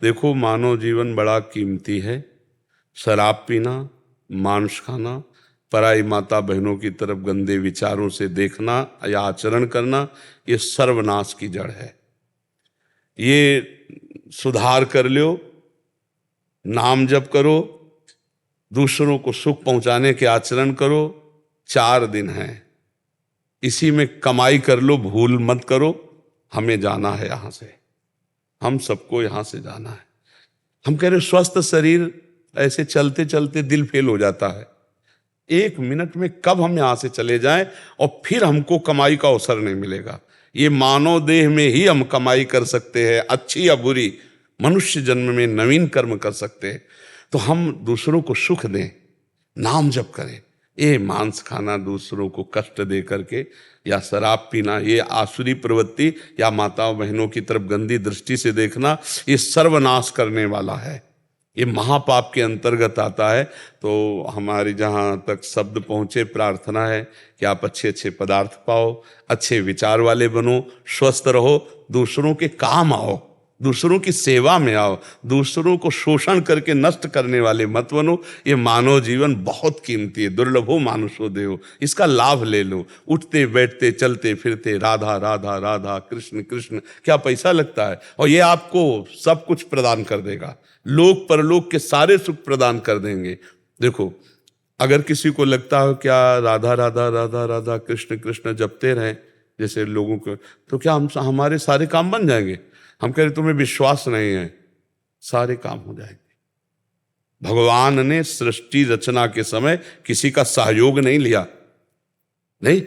देखो मानव जीवन बड़ा कीमती है। शराब पीना, मांस खाना, पराई माता बहनों की तरफ गंदे विचारों से देखना या आचरण करना, ये सर्वनाश की जड़ है। ये सुधार कर लो, नाम जप करो, दूसरों को सुख पहुंचाने के आचरण करो। 4 दिन हैं, इसी में कमाई कर लो, भूल मत करो। हमें जाना है यहाँ से, हम सबको यहाँ से जाना है। हम कह रहे स्वस्थ शरीर, ऐसे चलते चलते दिल फेल हो जाता है। 1 मिनट में कब हम यहाँ से चले जाएं और फिर हमको कमाई का अवसर नहीं मिलेगा। ये मानव देह में ही हम कमाई कर सकते हैं, अच्छी या बुरी। मनुष्य जन्म में नवीन कर्म कर सकते हैं। तो हम दूसरों को सुख दें, नाम जप करें। ये मांस खाना, दूसरों को कष्ट दे करके, या शराब पीना, ये आसुरी प्रवृत्ति, या माताओं बहनों की तरफ गंदी दृष्टि से देखना, ये सर्वनाश करने वाला है। ये महापाप के अंतर्गत आता है। तो हमारी जहाँ तक शब्द पहुँचे, प्रार्थना है कि आप अच्छे अच्छे पदार्थ पाओ, अच्छे विचार वाले बनो, स्वस्थ रहो, दूसरों के काम आओ, दूसरों की सेवा में आओ, दूसरों को शोषण करके नष्ट करने वाले मत बनो। ये मानव जीवन बहुत कीमती है, दुर्लभो मानुषो देहो, इसका लाभ ले लो। उठते बैठते चलते फिरते राधा राधा राधा, कृष्ण कृष्ण, क्या पैसा लगता है? और ये आपको सब कुछ प्रदान कर देगा, लोक परलोक के सारे सुख प्रदान कर देंगे। देखो अगर किसी को लगता हो क्या राधा राधा राधा राधा कृष्ण कृष्ण जपते रहें जैसे लोगों को, तो क्या हमारे सारे काम बन जाएंगे? हम कह रहे तुम्हें विश्वास नहीं है, सारे काम हो जाएंगे। भगवान ने सृष्टि रचना के समय किसी का सहयोग नहीं लिया, नहीं,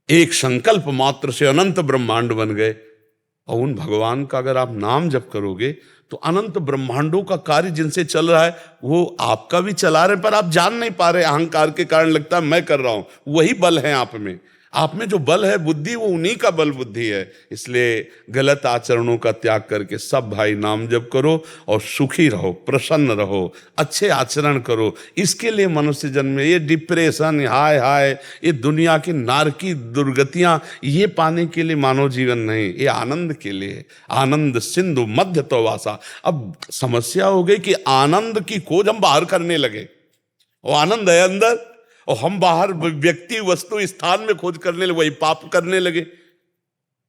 एक संकल्प मात्र से अनंत ब्रह्मांड बन गए। और उन भगवान का अगर आप नाम जप करोगे तो अनंत ब्रह्मांडों का कार्य जिनसे चल रहा है वो आपका भी चला रहे, पर आप जान नहीं पा रहे, अहंकार के कारण लगता है मैं कर रहा हूं। वही बल है आप में जो बल है बुद्धि, वो उन्हीं का बल बुद्धि है। इसलिए गलत आचरणों का त्याग करके सब भाई नाम जप करो और सुखी रहो, प्रसन्न रहो, अच्छे आचरण करो। इसके लिए मनुष्य जन्म, ये डिप्रेशन, हाय हाय, ये दुनिया की नारकी दुर्गतियां, ये पाने के लिए मानव जीवन नहीं, ये आनंद के लिए। आनंद सिंधु मध्य तो वासा। अब समस्या हो गई कि आनंद की खोज हम बाहर करने लगे, वो आनंद है अंदर और हम बाहर व्यक्ति वस्तु स्थान में खोज करने लगे, वही पाप करने लगे।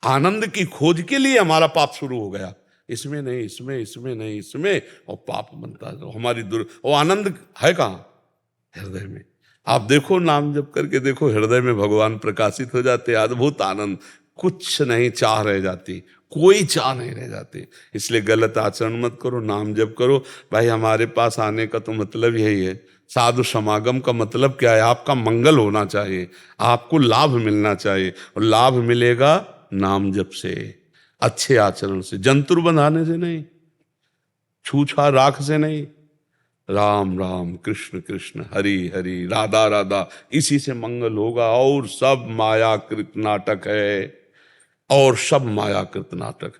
आनंद की खोज के लिए हमारा पाप शुरू हो गया, इसमें नहीं, इसमें, इसमें नहीं, इसमें, और पाप बनता है हमारी वो आनंद है कहाँ? हृदय में। आप देखो, नाम जप करके देखो, हृदय में भगवान प्रकाशित हो जाते, अद्भुत आनंद, कुछ नहीं चाह रह जाती, कोई चाह नहीं रह जाती। इसलिए गलत आचरण मत करो, नाम जप करो। भाई हमारे पास आने का तो मतलब यही है, साधु समागम का मतलब क्या है? आपका मंगल होना चाहिए, आपको लाभ मिलना चाहिए, और लाभ मिलेगा नाम जप से, अच्छे आचरण से, जंतुर बंधाने से नहीं, छूछा राख से नहीं। राम राम कृष्ण कृष्ण हरि हरि राधा राधा, इसी से मंगल होगा। और सब मायाकृत नाटक है, और सब मायाकृत नाटक।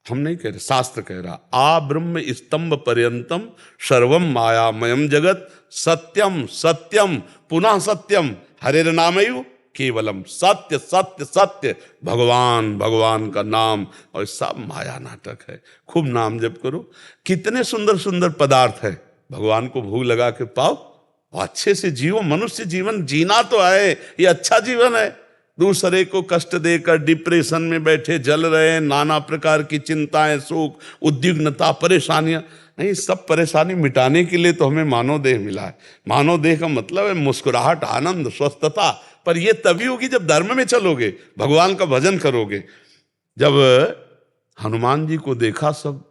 हम नहीं कह रहे, शास्त्र कह रहा, आ ब्रह्म स्तंभ पर्यंतम सर्वम मायामयम जगत सत्यम सत्यम पुनः सत्यम हरेर नामयु केवलम। सत्य सत्य सत्य, भगवान भगवान का नाम, और सब माया नाटक है। खूब नाम जप करो। कितने सुंदर सुंदर पदार्थ है, भगवान को भोग लगा के पाओ और अच्छे से जियो। मनुष्य जीवन जीना तो है, ये अच्छा जीवन है। दूसरे को कष्ट देकर डिप्रेशन में बैठे जल रहे हैं, नाना प्रकार की चिंताएं, सुख, उद्विग्नता, परेशानियां, नहीं, सब परेशानी मिटाने के लिए तो हमें मानव देह मिला है। मानव देह का मतलब है मुस्कुराहट, आनंद, स्वस्थता। पर यह तभी होगी जब धर्म में चलोगे, भगवान का भजन करोगे। जब हनुमान जी को देखा सब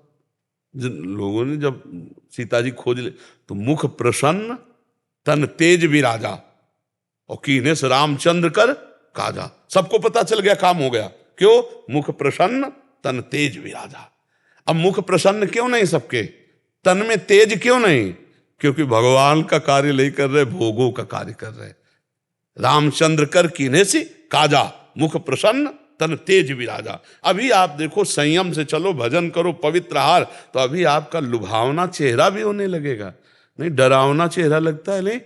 लोगों ने, जब सीता जी खोज ले, तो मुख प्रसन्न तन तेज विराजा, और कीने से रामचंद्र कर काजा। सबको पता चल गया, काम हो गया। क्यों? मुख प्रसन्न तन तेज विराजा। अब मुख प्रसन्न क्यों नहीं सबके, तन में तेज क्यों नहीं? क्योंकि भगवान का कार्य नहीं कर रहे, भोगों का कार्य कर रहे। रामचंद्र कर कीने से काजा, मुख प्रसन्न तन तेज विराजा। अभी आप देखो, संयम से चलो, भजन करो, पवित्र आहार, तो अभी आपका लुभावना चेहरा भी होने लगेगा, नहीं डरावना चेहरा लगता है। नहीं,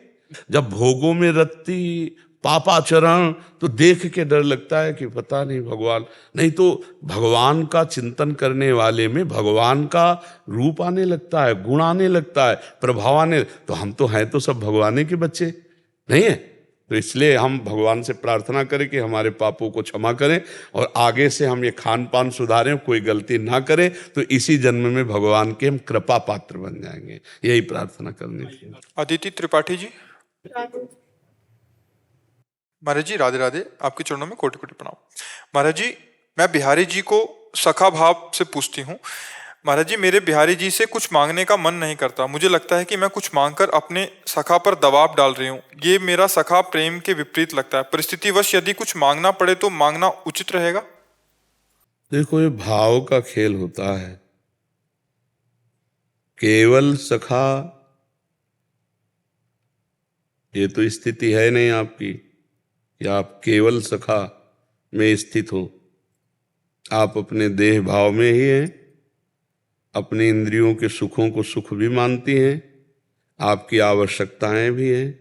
जब भोगों में रत्ती पापाचरण, तो देख के डर लगता है कि पता नहीं भगवान, नहीं तो भगवान का चिंतन करने वाले में भगवान का रूप आने लगता है, गुण आने लगता है, प्रभाव आने। तो हम तो हैं तो सब भगवान के बच्चे नहीं है। तो इसलिए हम भगवान से प्रार्थना करें कि हमारे पापों को क्षमा करें, और आगे से हम ये खान पान सुधारें, कोई गलती ना करें, तो इसी जन्म में भगवान के हम कृपा पात्र बन जाएंगे। यही प्रार्थना करनी चाहिए। अदिति त्रिपाठी जी। महाराज जी राधे राधे, आपके चरणों में कोटि कोटि प्रणाम। महाराज जी, मैं बिहारी जी को सखा भाव से पूछती हूँ। महाराज जी, मेरे बिहारी जी से कुछ मांगने का मन नहीं करता। मुझे लगता है कि मैं कुछ मांगकर अपने सखा पर दबाव डाल रही हूँ। ये मेरा सखा प्रेम के विपरीत लगता है। परिस्थितिवश यदि कुछ मांगना पड़े तो मांगना उचित रहेगा? देखो, ये भाव का खेल होता है। केवल सखा, ये तो स्थिति है नहीं आपकी कि आप केवल सखा में स्थित हो। आप अपने देह भाव में ही हैं, अपनी इंद्रियों के सुखों को सुख भी मानती हैं, आपकी आवश्यकताएं भी हैं।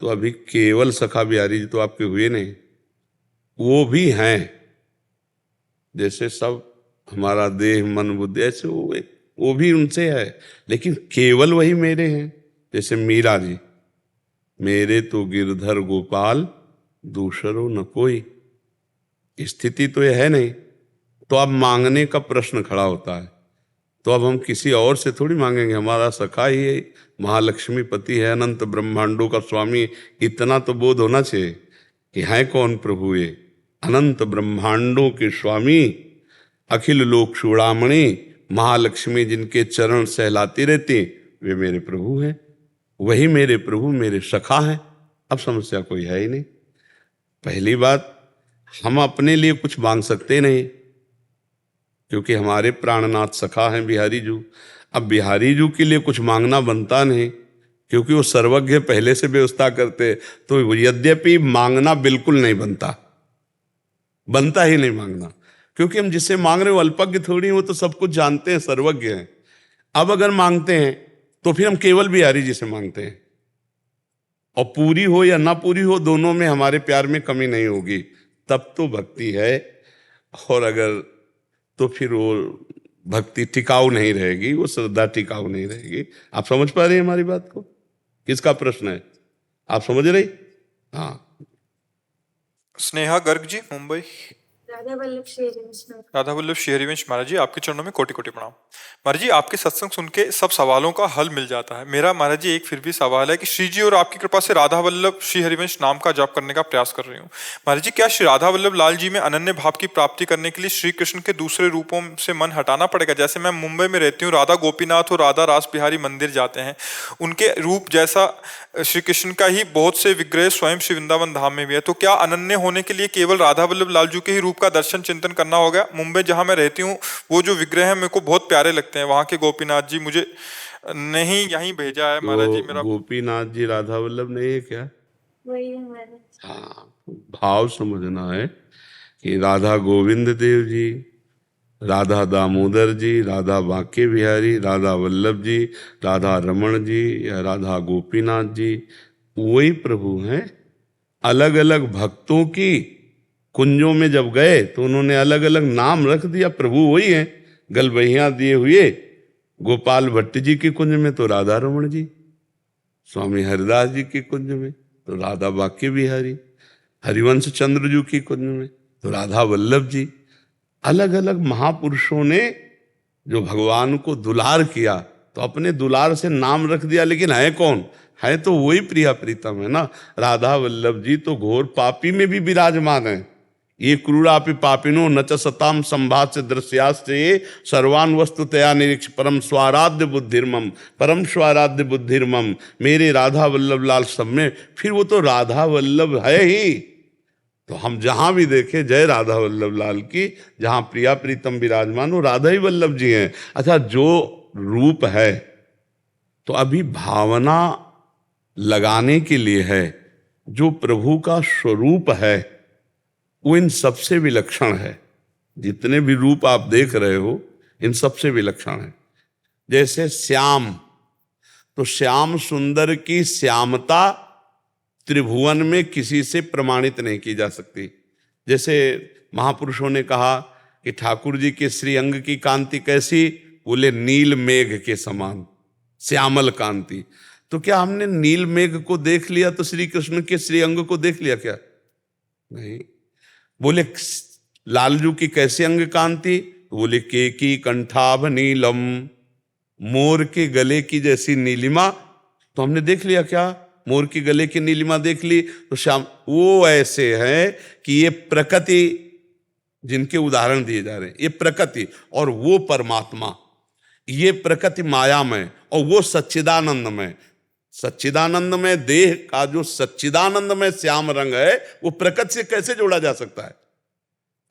तो अभी केवल सखा बिहारी जी तो आपके हुए नहीं, वो भी हैं। जैसे सब हमारा देह मन बुद्धि ऐसे हुए, वो भी उनसे है, लेकिन केवल वही मेरे हैं। जैसे मीरा जी, मेरे तो गिरधर गोपाल दूसरो न कोई। स्थिति तो यह है नहीं, तो अब मांगने का प्रश्न खड़ा होता है। तो अब हम किसी और से थोड़ी मांगेंगे, हमारा सखा ही है, महालक्ष्मी पति है, अनंत ब्रह्मांडों का स्वामी। इतना तो बोध होना चाहिए कि है कौन प्रभु ये, अनंत ब्रह्मांडों के स्वामी, अखिल लोक चूड़ामणि, महालक्ष्मी जिनके चरण सहलाती रहती, वे मेरे प्रभु हैं। वही मेरे प्रभु मेरे सखा हैं। अब समस्या कोई है ही नहीं। पहली बात, हम अपने लिए कुछ मांग सकते नहीं, क्योंकि हमारे प्राणनाथ सखा हैं बिहारी जू। अब बिहारी जू के लिए कुछ मांगना बनता नहीं, क्योंकि वो सर्वज्ञ पहले से व्यवस्था करते। तो यद्यपि मांगना बिल्कुल नहीं बनता ही नहीं मांगना, क्योंकि हम जिससे मांग रहे हो अल्पज्ञ थोड़ी, वो तो सब कुछ जानते हैं, सर्वज्ञ हैं। अब अगर मांगते हैं तो फिर हम केवल बिहारी जी से मांगते हैं, और पूरी हो या ना पूरी हो, दोनों में हमारे प्यार में कमी नहीं होगी, तब तो भक्ति है। और अगर तो फिर वो भक्ति टिकाऊ नहीं रहेगी, वो श्रद्धा टिकाऊ नहीं रहेगी। आप समझ पा रहे हैं हमारी बात को? किसका प्रश्न है, आप समझ रही? हाँ। स्नेहा गर्ग जी, मुंबई। राधा वल्लभ श्री हरिवंश। राधा वल्लभ श्री हरिवंश महाराज जी, आपके चरणों में कोटि कोटि प्रणाम। महाराज जी, आपके सत्संग सुन के सब सवालों का हल मिल जाता है। मेरा महाराज जी एक फिर भी सवाल है कि श्री जी और आपकी कृपा से राधा वल्लभ श्री हरिवंश नाम का जाप करने का प्रयास कर रही हूँ। महाराज जी, क्या श्री राधा वल्लभ लाल जी में अनन्य भाव की प्राप्ति करने के लिए श्री कृष्ण के दूसरे रूपों से मन हटाना पड़ेगा? जैसे मैं मुंबई में रहती हूँ, राधा गोपीनाथ और राधा रास बिहारी मंदिर जाते हैं, उनके रूप जैसा श्री कृष्ण का ही बहुत से विग्रह स्वयं श्री वृंदावन धाम में भी है। तो क्या अनन्य होने के लिए केवल राधा वल्लभ लाल जी के ही रूप का दर्शन चिंतन करना होगा? मुंबई जहां मैं रहती हूँ, वो जो विग्रह है मेरे को बहुत प्यारे लगते हैं, वहां के गोपीनाथ जी मुझे नहीं यहीं भेजा है महाराज जी। मेरा गोपीनाथ जी राधा वल्लभ नहीं है क्या? वही है हमारे। हाँ, भाव समझना है कि राधा गोविंद देव जी, राधा दामोदर जी, राधा बांके बिहारी, राधा वल्लभ जी, राधा रमण जी या राधा गोपीनाथ जी, वही प्रभु हैं। अलग अलग भक्तों की कुंजों में जब गए तो उन्होंने अलग अलग नाम रख दिया, प्रभु वही हैं। गलबहियां दिए हुए गोपाल भट्ट जी की कुंज में तो राधा रमण जी, स्वामी हरिदास जी की कुंज में तो राधा बांके बिहारी, हरिवंश चंद्र जी की कुंज में तो राधा वल्लभ जी। अलग अलग महापुरुषों ने जो भगवान को दुलार किया तो अपने दुलार से नाम रख दिया, लेकिन है कौन? है तो वही प्रिया प्रीतम है ना। राधा वल्लभ जी तो घोर पापी में भी विराजमान है। ये क्रूरापि पापिनो न च सताम संभाष्य दृश्याश्चये सर्वान वस्तु तया निरीक्ष परम स्वाराध्य बुद्धिर्मम, परम स्वाराध्य बुद्धिर्मम। मेरे राधा वल्लभ लाल सब में, फिर वो तो राधा वल्लभ है ही। तो हम जहां भी देखें जय राधा वल्लभ लाल की, जहां प्रिया प्रीतम विराजमान हो राधा ही वल्लभ जी हैं। अच्छा, जो रूप है तो अभी भावना लगाने के लिए है। जो प्रभु का स्वरूप है वो इन सबसे विलक्षण है। जितने भी रूप आप देख रहे हो इन सबसे विलक्षण है। जैसे श्याम, तो श्याम सुंदर की श्यामता त्रिभुवन में किसी से प्रमाणित नहीं की जा सकती। जैसे महापुरुषों ने कहा कि ठाकुर जी के श्री अंग की कांति कैसी, बोले नील मेघ के समान श्यामल कांति। तो क्या हमने नील मेघ को देख लिया तो श्री कृष्ण के श्री अंग को देख लिया क्या? नहीं। बोले लालजू की कैसे अंग कांति, बोले केकी कंठाभ नीलम, मोर के गले की जैसी नीलिमा। तो हमने देख लिया क्या? मोर की गले की नीलिमा देख ली। तो श्याम वो ऐसे है कि ये प्रकृति, जिनके उदाहरण दिए जा रहे हैं, ये प्रकृति और वो परमात्मा, ये प्रकृति मायामय और वो सच्चिदानंदमय। सच्चिदानंदमय देह का जो सच्चिदानंदमय श्याम रंग है वो प्रकृति से कैसे जोड़ा जा सकता है?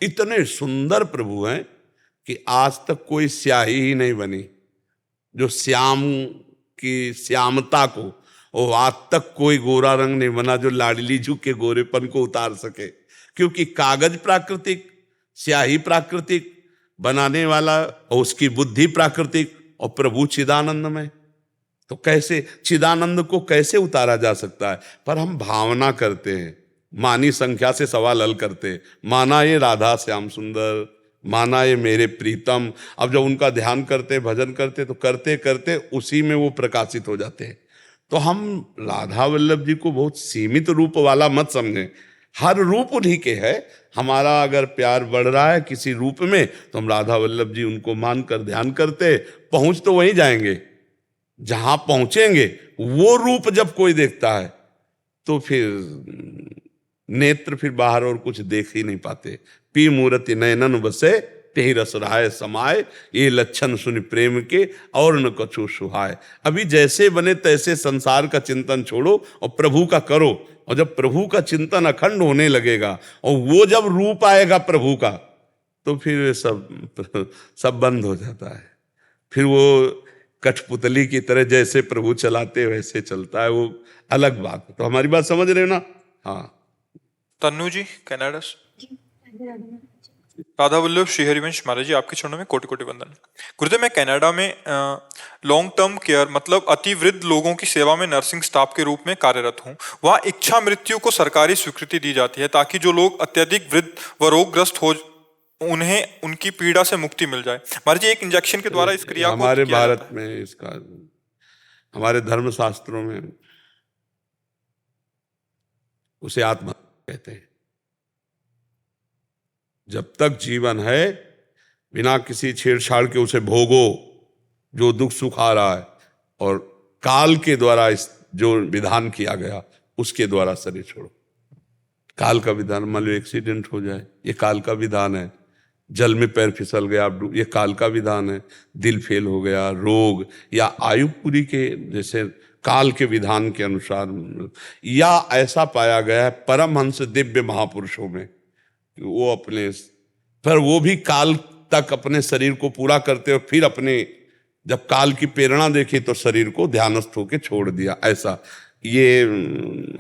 इतने सुंदर प्रभु हैं कि आज तक कोई स्याही ही नहीं बनी जो श्याम की श्यामता को, और आज तक कोई गोरा रंग नहीं बना जो लाडली जू के गोरेपन को उतार सके। क्योंकि कागज प्राकृतिक, स्याही प्राकृतिक, बनाने वाला और उसकी बुद्धि प्राकृतिक, और प्रभु चिदानंदमय। तो कैसे चिदानंद को कैसे उतारा जा सकता है? पर हम भावना करते हैं, मानी संख्या से सवाल हल करते हैं। माना ये राधा श्याम सुंदर, माना ये मेरे प्रीतम। अब जब उनका ध्यान करते, भजन करते, तो करते करते उसी में वो प्रकाशित हो जाते हैं। तो हम राधा वल्लभ जी को बहुत सीमित रूप वाला मत समझें। हर रूप उन्हीं के है। हमारा अगर प्यार बढ़ रहा है किसी रूप में तो हम राधा वल्लभ जी उनको मानकर ध्यान करते, पहुंच तो वहीं जाएंगे जहां पहुंचेंगे। वो रूप जब कोई देखता है तो फिर नेत्र फिर बाहर और कुछ देख ही नहीं पाते। पी मूर्ति नयनन बसे तेहि रस रहाय समाय, ये लक्षण सुनि प्रेम के और न कछु सुहाय। अभी जैसे बने तैसे संसार का चिंतन छोड़ो और प्रभु का करो। और जब प्रभु का चिंतन अखंड होने लगेगा और वो जब रूप आएगा प्रभु का तो फिर सब बंद हो जाता है। फिर वो कठपुतली की तरह जैसे प्रभु चलाते वैसे चलता है, वो अलग बात है। तो हमारी बात समझ रहे हो ना? हाँ। तन्नू जी कनाडा से। राधा वल्लभ श्री हरिवंश महाराज जी, आपके चरणों में कोटि कोटि वंदन। गुरुदेव, मैं कनाडा में लॉन्ग टर्म केयर मतलब अति वृद्ध लोगों की सेवा में नर्सिंग स्टाफ के रूप में कार्यरत हूँ। वहाँ इच्छा मृत्यु को सरकारी स्वीकृति दी जाती है ताकि जो लोग अत्यधिक वृद्ध व रोगग्रस्त हो उन्हें उनकी पीड़ा से मुक्ति मिल जाए। महाराज जी, एक इंजेक्शन के द्वारा इस क्रिया को हमारे किया भारत जाता है। में इसका, हमारे धर्म शास्त्रों में उसे आत्महत्या कहते हैं। जब तक जीवन है बिना किसी छेड़छाड़ के उसे भोगो जो दुख सुख आ रहा है, और काल के द्वारा इस जो विधान किया गया उसके द्वारा शरीर छोड़ो। काल का विधान, मान लो एक्सीडेंट हो जाए, ये काल का विधान है। जल में पैर फिसल गया, ये काल का विधान है। दिल फेल हो गया, रोग या आयु पूरी के जैसे काल के विधान के अनुसार, या ऐसा पाया गया है परमहंस दिव्य महापुरुषों में वो अपने, पर वो भी काल तक अपने शरीर को पूरा करते और फिर अपने जब काल की प्रेरणा देखी तो शरीर को ध्यानस्थ होकर छोड़ दिया। ऐसा ये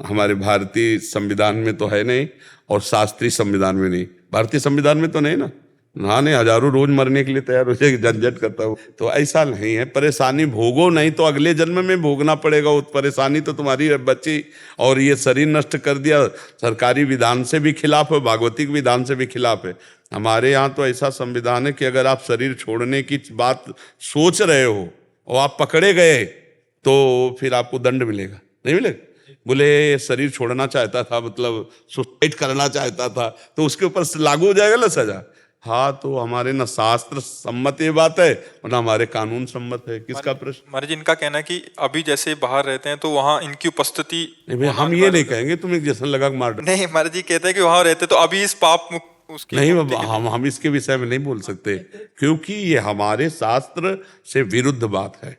हमारे भारतीय संविधान में तो है नहीं और शास्त्रीय संविधान में नहीं। भारतीय संविधान में तो नहीं ना, नहाने हजारों रोज मरने के लिए तैयार हो जाएगी, झंझट करता हो। तो ऐसा नहीं है, परेशानी भोगो, नहीं तो अगले जन्म में भोगना पड़ेगा। वो परेशानी तो तुम्हारी बची और ये शरीर नष्ट कर दिया। सरकारी विधान से भी खिलाफ है, भागवतिक विधान से भी खिलाफ है। हमारे यहाँ तो ऐसा संविधान है कि अगर आप शरीर छोड़ने की बात सोच रहे हो और आप पकड़े गए तो फिर आपको दंड मिलेगा। नहीं मिलेगा? बोले शरीर छोड़ना चाहता था, मतलब सुसाइड करना चाहता था, तो उसके ऊपर लागू हो जाएगा ना सजा। हाँ, तो हमारे ना शास्त्र सम्मत ये बात है और ना हमारे कानून सम्मत है। किसका प्रश्न? महाराज, इनका कहना है कि अभी जैसे बाहर रहते हैं तो वहाँ इनकी उपस्थिति नहीं भाई, हम ये नहीं कहेंगे तुम एक जैसन लगा के मार दो। नहीं, महाराज जी कहते हैं कि वहाँ रहते तो अभी इस पाप उसकी नहीं, हम इसके विषय में नहीं बोल सकते क्योंकि ये हमारे शास्त्र से विरुद्ध बात है।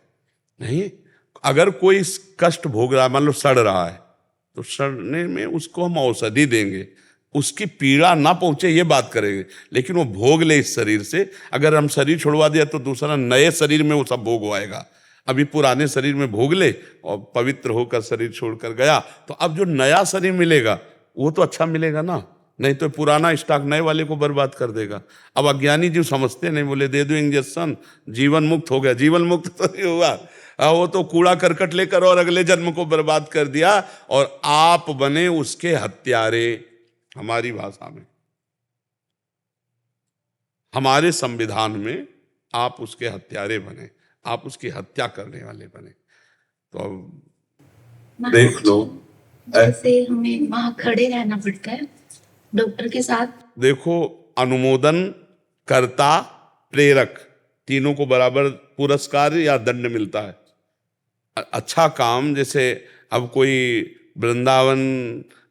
नहीं, अगर कोई कष्ट भोग रहा है, मान लो सड़ रहा है, तो सड़ने में उसको हम औषधि देंगे, उसकी पीड़ा ना पहुंचे ये बात करेंगे, लेकिन वो भोग ले इस शरीर से। अगर हम शरीर छोड़वा दिया तो दूसरा नए शरीर में वो सब भोग आएगा। अभी पुराने शरीर में भोग ले और पवित्र होकर शरीर छोड़कर गया, तो अब जो नया शरीर मिलेगा वो तो अच्छा मिलेगा ना, नहीं तो पुराना स्टॉक नए वाले को बर्बाद कर देगा। अब अज्ञानी जी समझते नहीं, बोले दे दो इंजेक्शन, जीवन मुक्त हो गया। जीवन मुक्त तो नहीं हुआ, वो तो कूड़ा करकट लेकर और अगले जन्म को बर्बाद कर दिया और आप बने उसके हत्यारे। हमारी भाषा में, हमारे संविधान में आप उसके हत्यारे बने, आप उसकी हत्या करने वाले बने। तो अब देख लो, जैसे हमें वहां खड़े रहना पड़ता है डॉक्टर के साथ। देखो, अनुमोदन, कर्ता, प्रेरक तीनों को बराबर पुरस्कार या दंड मिलता है। अच्छा काम, जैसे अब कोई वृंदावन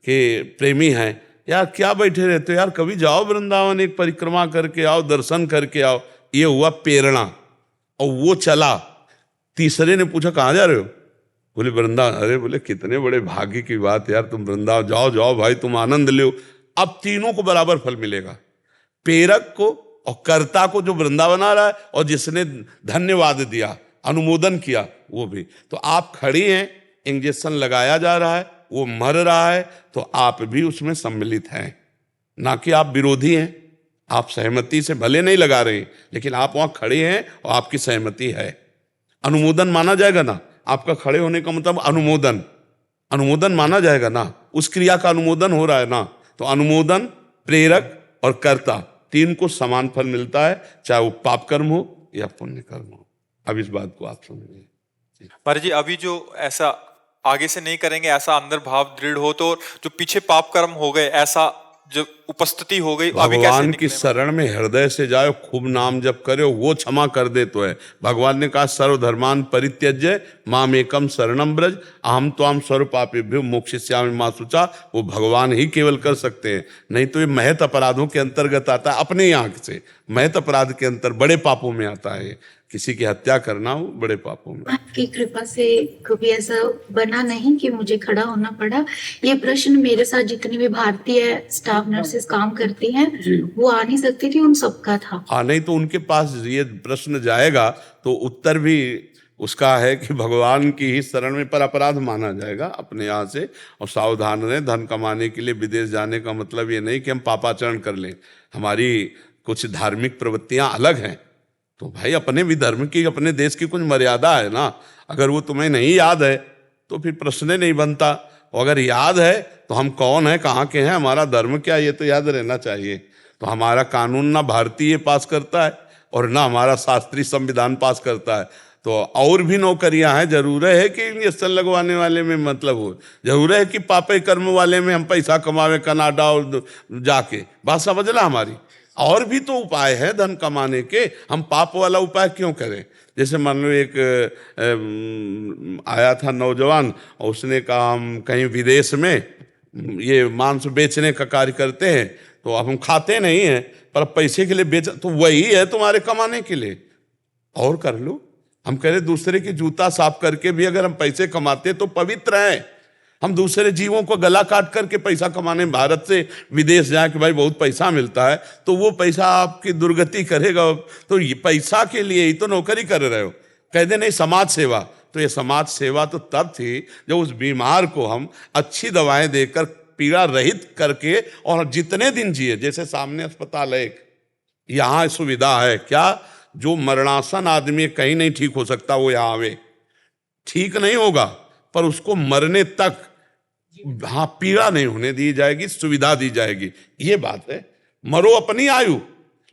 के प्रेमी हैं, यार क्या बैठे रहते हो यार, कभी जाओ वृंदावन, एक परिक्रमा करके आओ, दर्शन करके आओ। ये हुआ प्रेरणा और वो चला। तीसरे ने पूछा कहाँ जा रहे हो? बोले वृंदावन। अरे बोले कितने बड़े भाग्य की बात यार, तुम वृंदावन जाओ, जाओ भाई, तुम आनंद लो। अब तीनों को बराबर फल मिलेगा, प्रेरक को और कर्ता को जो वृंदावन आ रहा है, और जिसने धन्यवाद दिया, अनुमोदन किया, वो भी। तो आप खड़ी हैं, इंजेक्शन लगाया जा रहा है, वो मर रहा है, तो आप भी उसमें सम्मिलित हैं, ना कि आप विरोधी हैं। आप सहमति से भले नहीं लगा रहे हैं, लेकिन आप वहां खड़े हैं और आपकी सहमति है। अनुमोदन माना जाएगा ना, आपका खड़े होने का मतलब अनुमोदन माना जाएगा ना, उस क्रिया का अनुमोदन हो रहा है ना। तो अनुमोदन, प्रेरक और कर्ता तीन को समान फल मिलता है, चाहे वो पाप कर्म हो या पुण्य कर्म हो। अब इस बात को आप समझिए। महाराज जी, अभी जो ऐसा आगे से नहीं करेंगे, ऐसा अंदर भाव दृढ़ हो, तो जो पीछे पाप कर्म हो गए ऐसा जो उपस्थिति हो गई, अभी कैसे भगवान की निकले? शरण में हृदय से जाओ, खूब नाम जप करो, वो क्षमा कर दे तो है। भगवान ने कहा सर्वधर्मान परित्यज्य माम एकम शरणम ब्रज अहम त्वाम सर्व पापेभ्यो मोक्षयिष्यामि मा शुचा। वो भगवान ही केवल कर सकते हैं, नहीं तो ये महत अपराधों के अंतर्गत आता है। अपने आंख से महत अपराध के अंतर बड़े पापों में आता है। किसी की हत्या करना वो बड़े पापों में। आपकी कृपा से कभी ऐसा बना नहीं कि मुझे खड़ा होना पड़ा। ये प्रश्न मेरे साथ जितनी भी भारतीय स्टाफ नर्सेस काम करती हैं वो आ नहीं सकती थी, उन सबका था। हाँ, नहीं तो उनके पास ये प्रश्न जाएगा तो उत्तर भी उसका है कि भगवान की ही शरण में पर अपराध माना जाएगा अपने यहाँ से। और सावधान रहें, धन कमाने के लिए विदेश जाने का मतलब ये नहीं कि हम पापाचरण कर लें। हमारी कुछ धार्मिक प्रवृत्तियां अलग हैं, तो भाई अपने भी धर्म की, अपने देश की कुछ मर्यादा है ना। अगर वो तुम्हें नहीं याद है तो फिर प्रश्न ही नहीं बनता। और अगर याद है तो हम कौन है, कहाँ के हैं, हमारा धर्म क्या, ये तो याद रहना चाहिए। तो हमारा कानून ना भारतीय पास करता है और ना हमारा शास्त्रीय संविधान पास करता है। तो और भी नौकरियां हैं। जरूर है कि इंजेक्शन लगवाने वाले में मतलब हो, जरूर है कि पापे कर्म वाले में हम पैसा कमावे कनाडा और जाके, बात समझना हमारी। और भी तो उपाय है धन कमाने के, हम पाप वाला उपाय क्यों करें। जैसे मान लो एक आया था नौजवान और उसने कहा हम कहीं विदेश में ये मांस बेचने का कार्य करते हैं, तो अब हम खाते नहीं हैं पर पैसे के लिए बेच, तो वही है तुम्हारे कमाने के लिए, और कर लो। हम कह रहे दूसरे की जूता साफ करके भी अगर हम पैसे कमाते तो पवित्र हैं। हम दूसरे जीवों को गला काट करके पैसा कमाने भारत से विदेश जाए कि भाई बहुत पैसा मिलता है, तो वो पैसा आपकी दुर्गति करेगा। तो ये पैसा के लिए ही तो नौकरी कर रहे हो। कह दे नहीं समाज सेवा, तो ये समाज सेवा तो तब थी जब उस बीमार को हम अच्छी दवाएं देकर पीड़ा रहित करके और जितने दिन जिए। जैसे सामने अस्पताल है एक, यहाँ सुविधा है क्या, जो मरणासन आदमी कहीं नहीं ठीक हो सकता वो यहाँ आवे, ठीक नहीं होगा पर उसको मरने तक हाँ पीड़ा नहीं होने दी जाएगी, सुविधा दी जाएगी। ये बात है। मरो अपनी आयु,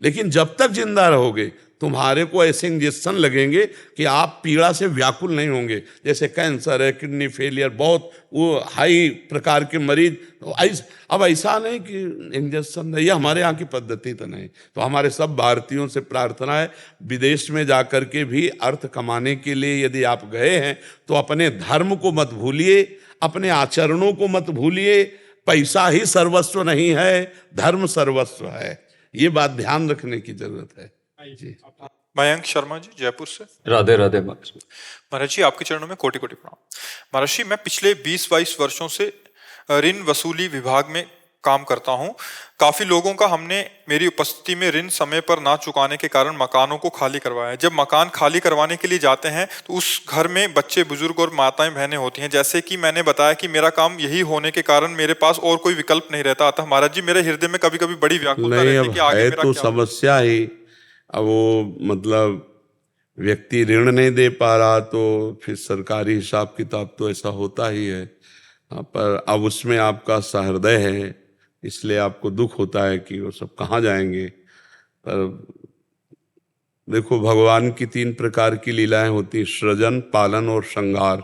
लेकिन जब तक जिंदा रहोगे तुम्हारे को ऐसे इंजेक्शन लगेंगे कि आप पीड़ा से व्याकुल नहीं होंगे। जैसे कैंसर है, किडनी फेलियर, बहुत वो हाई प्रकार के मरीज, अब ऐसा नहीं कि इंजेक्शन नहीं, ये हमारे यहाँ की पद्धति तो नहीं। तो हमारे सब भारतीयों से प्रार्थना है, विदेश में जाकर के भी अर्थ कमाने के लिए यदि आप गए हैं तो अपने धर्म को मत भूलिए, अपने आचरणों को मत भूलिए। पैसा ही सर्वस्व नहीं है, धर्म सर्वस्व है। ये बात ध्यान रखने की जरूरत है जी। मयंक शर्मा जी जयपुर से। राधे राधे महाराज जी आपके चरणों में कोटि कोटि प्रणाम। महाराज जी मैं पिछले 20-22 वर्षों से ऋण वसूली विभाग में काम करता हूं। काफी लोगों का हमने मेरी उपस्थिति में ऋण समय पर ना चुकाने के कारण मकानों को खाली करवाया। जब मकान खाली करवाने के लिए जाते हैं तो उस घर में बच्चे, बुजुर्ग और माताएं बहनें होती हैं। जैसे कि मैंने बताया कि मेरा काम यही होने के कारण मेरे पास और कोई विकल्प नहीं रहता। अतः महाराज जी मेरे हृदय में कभी कभी बड़ी व्याकुलता रहती है कि आगे मेरा तो क्या समस्या ही। अब वो मतलब व्यक्ति ऋण नहीं दे पा रहा तो फिर सरकारी हिसाब किताब तो ऐसा होता ही है। पर अब उसमें आपका सहृदय है, इसलिए आपको दुख होता है कि वो सब कहाँ जाएंगे। पर देखो भगवान की 3 प्रकार की लीलाएं होती, सृजन, पालन और श्रृंगार।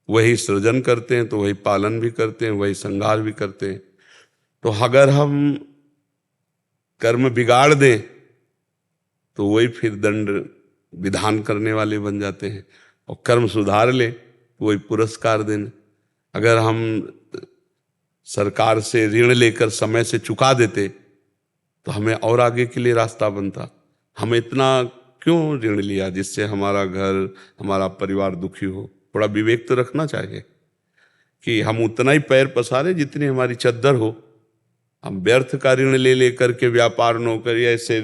वही सृजन करते हैं तो वही पालन भी करते हैं, वही श्रृंगार भी करते हैं। तो अगर हम कर्म बिगाड़ दें तो वही फिर दंड विधान करने वाले बन जाते हैं, और कर्म सुधार ले तो वही पुरस्कार देने। अगर हम सरकार से ऋण लेकर समय से चुका देते तो हमें और आगे के लिए रास्ता बनता। हम इतना क्यों ऋण लिया जिससे हमारा घर, हमारा परिवार दुखी हो। थोड़ा विवेक तो रखना चाहिए कि हम उतना ही पैर पसारे जितनी हमारी चद्दर हो। हम व्यर्थ का ऋण ले लेकर के व्यापार, नौकरी ऐसे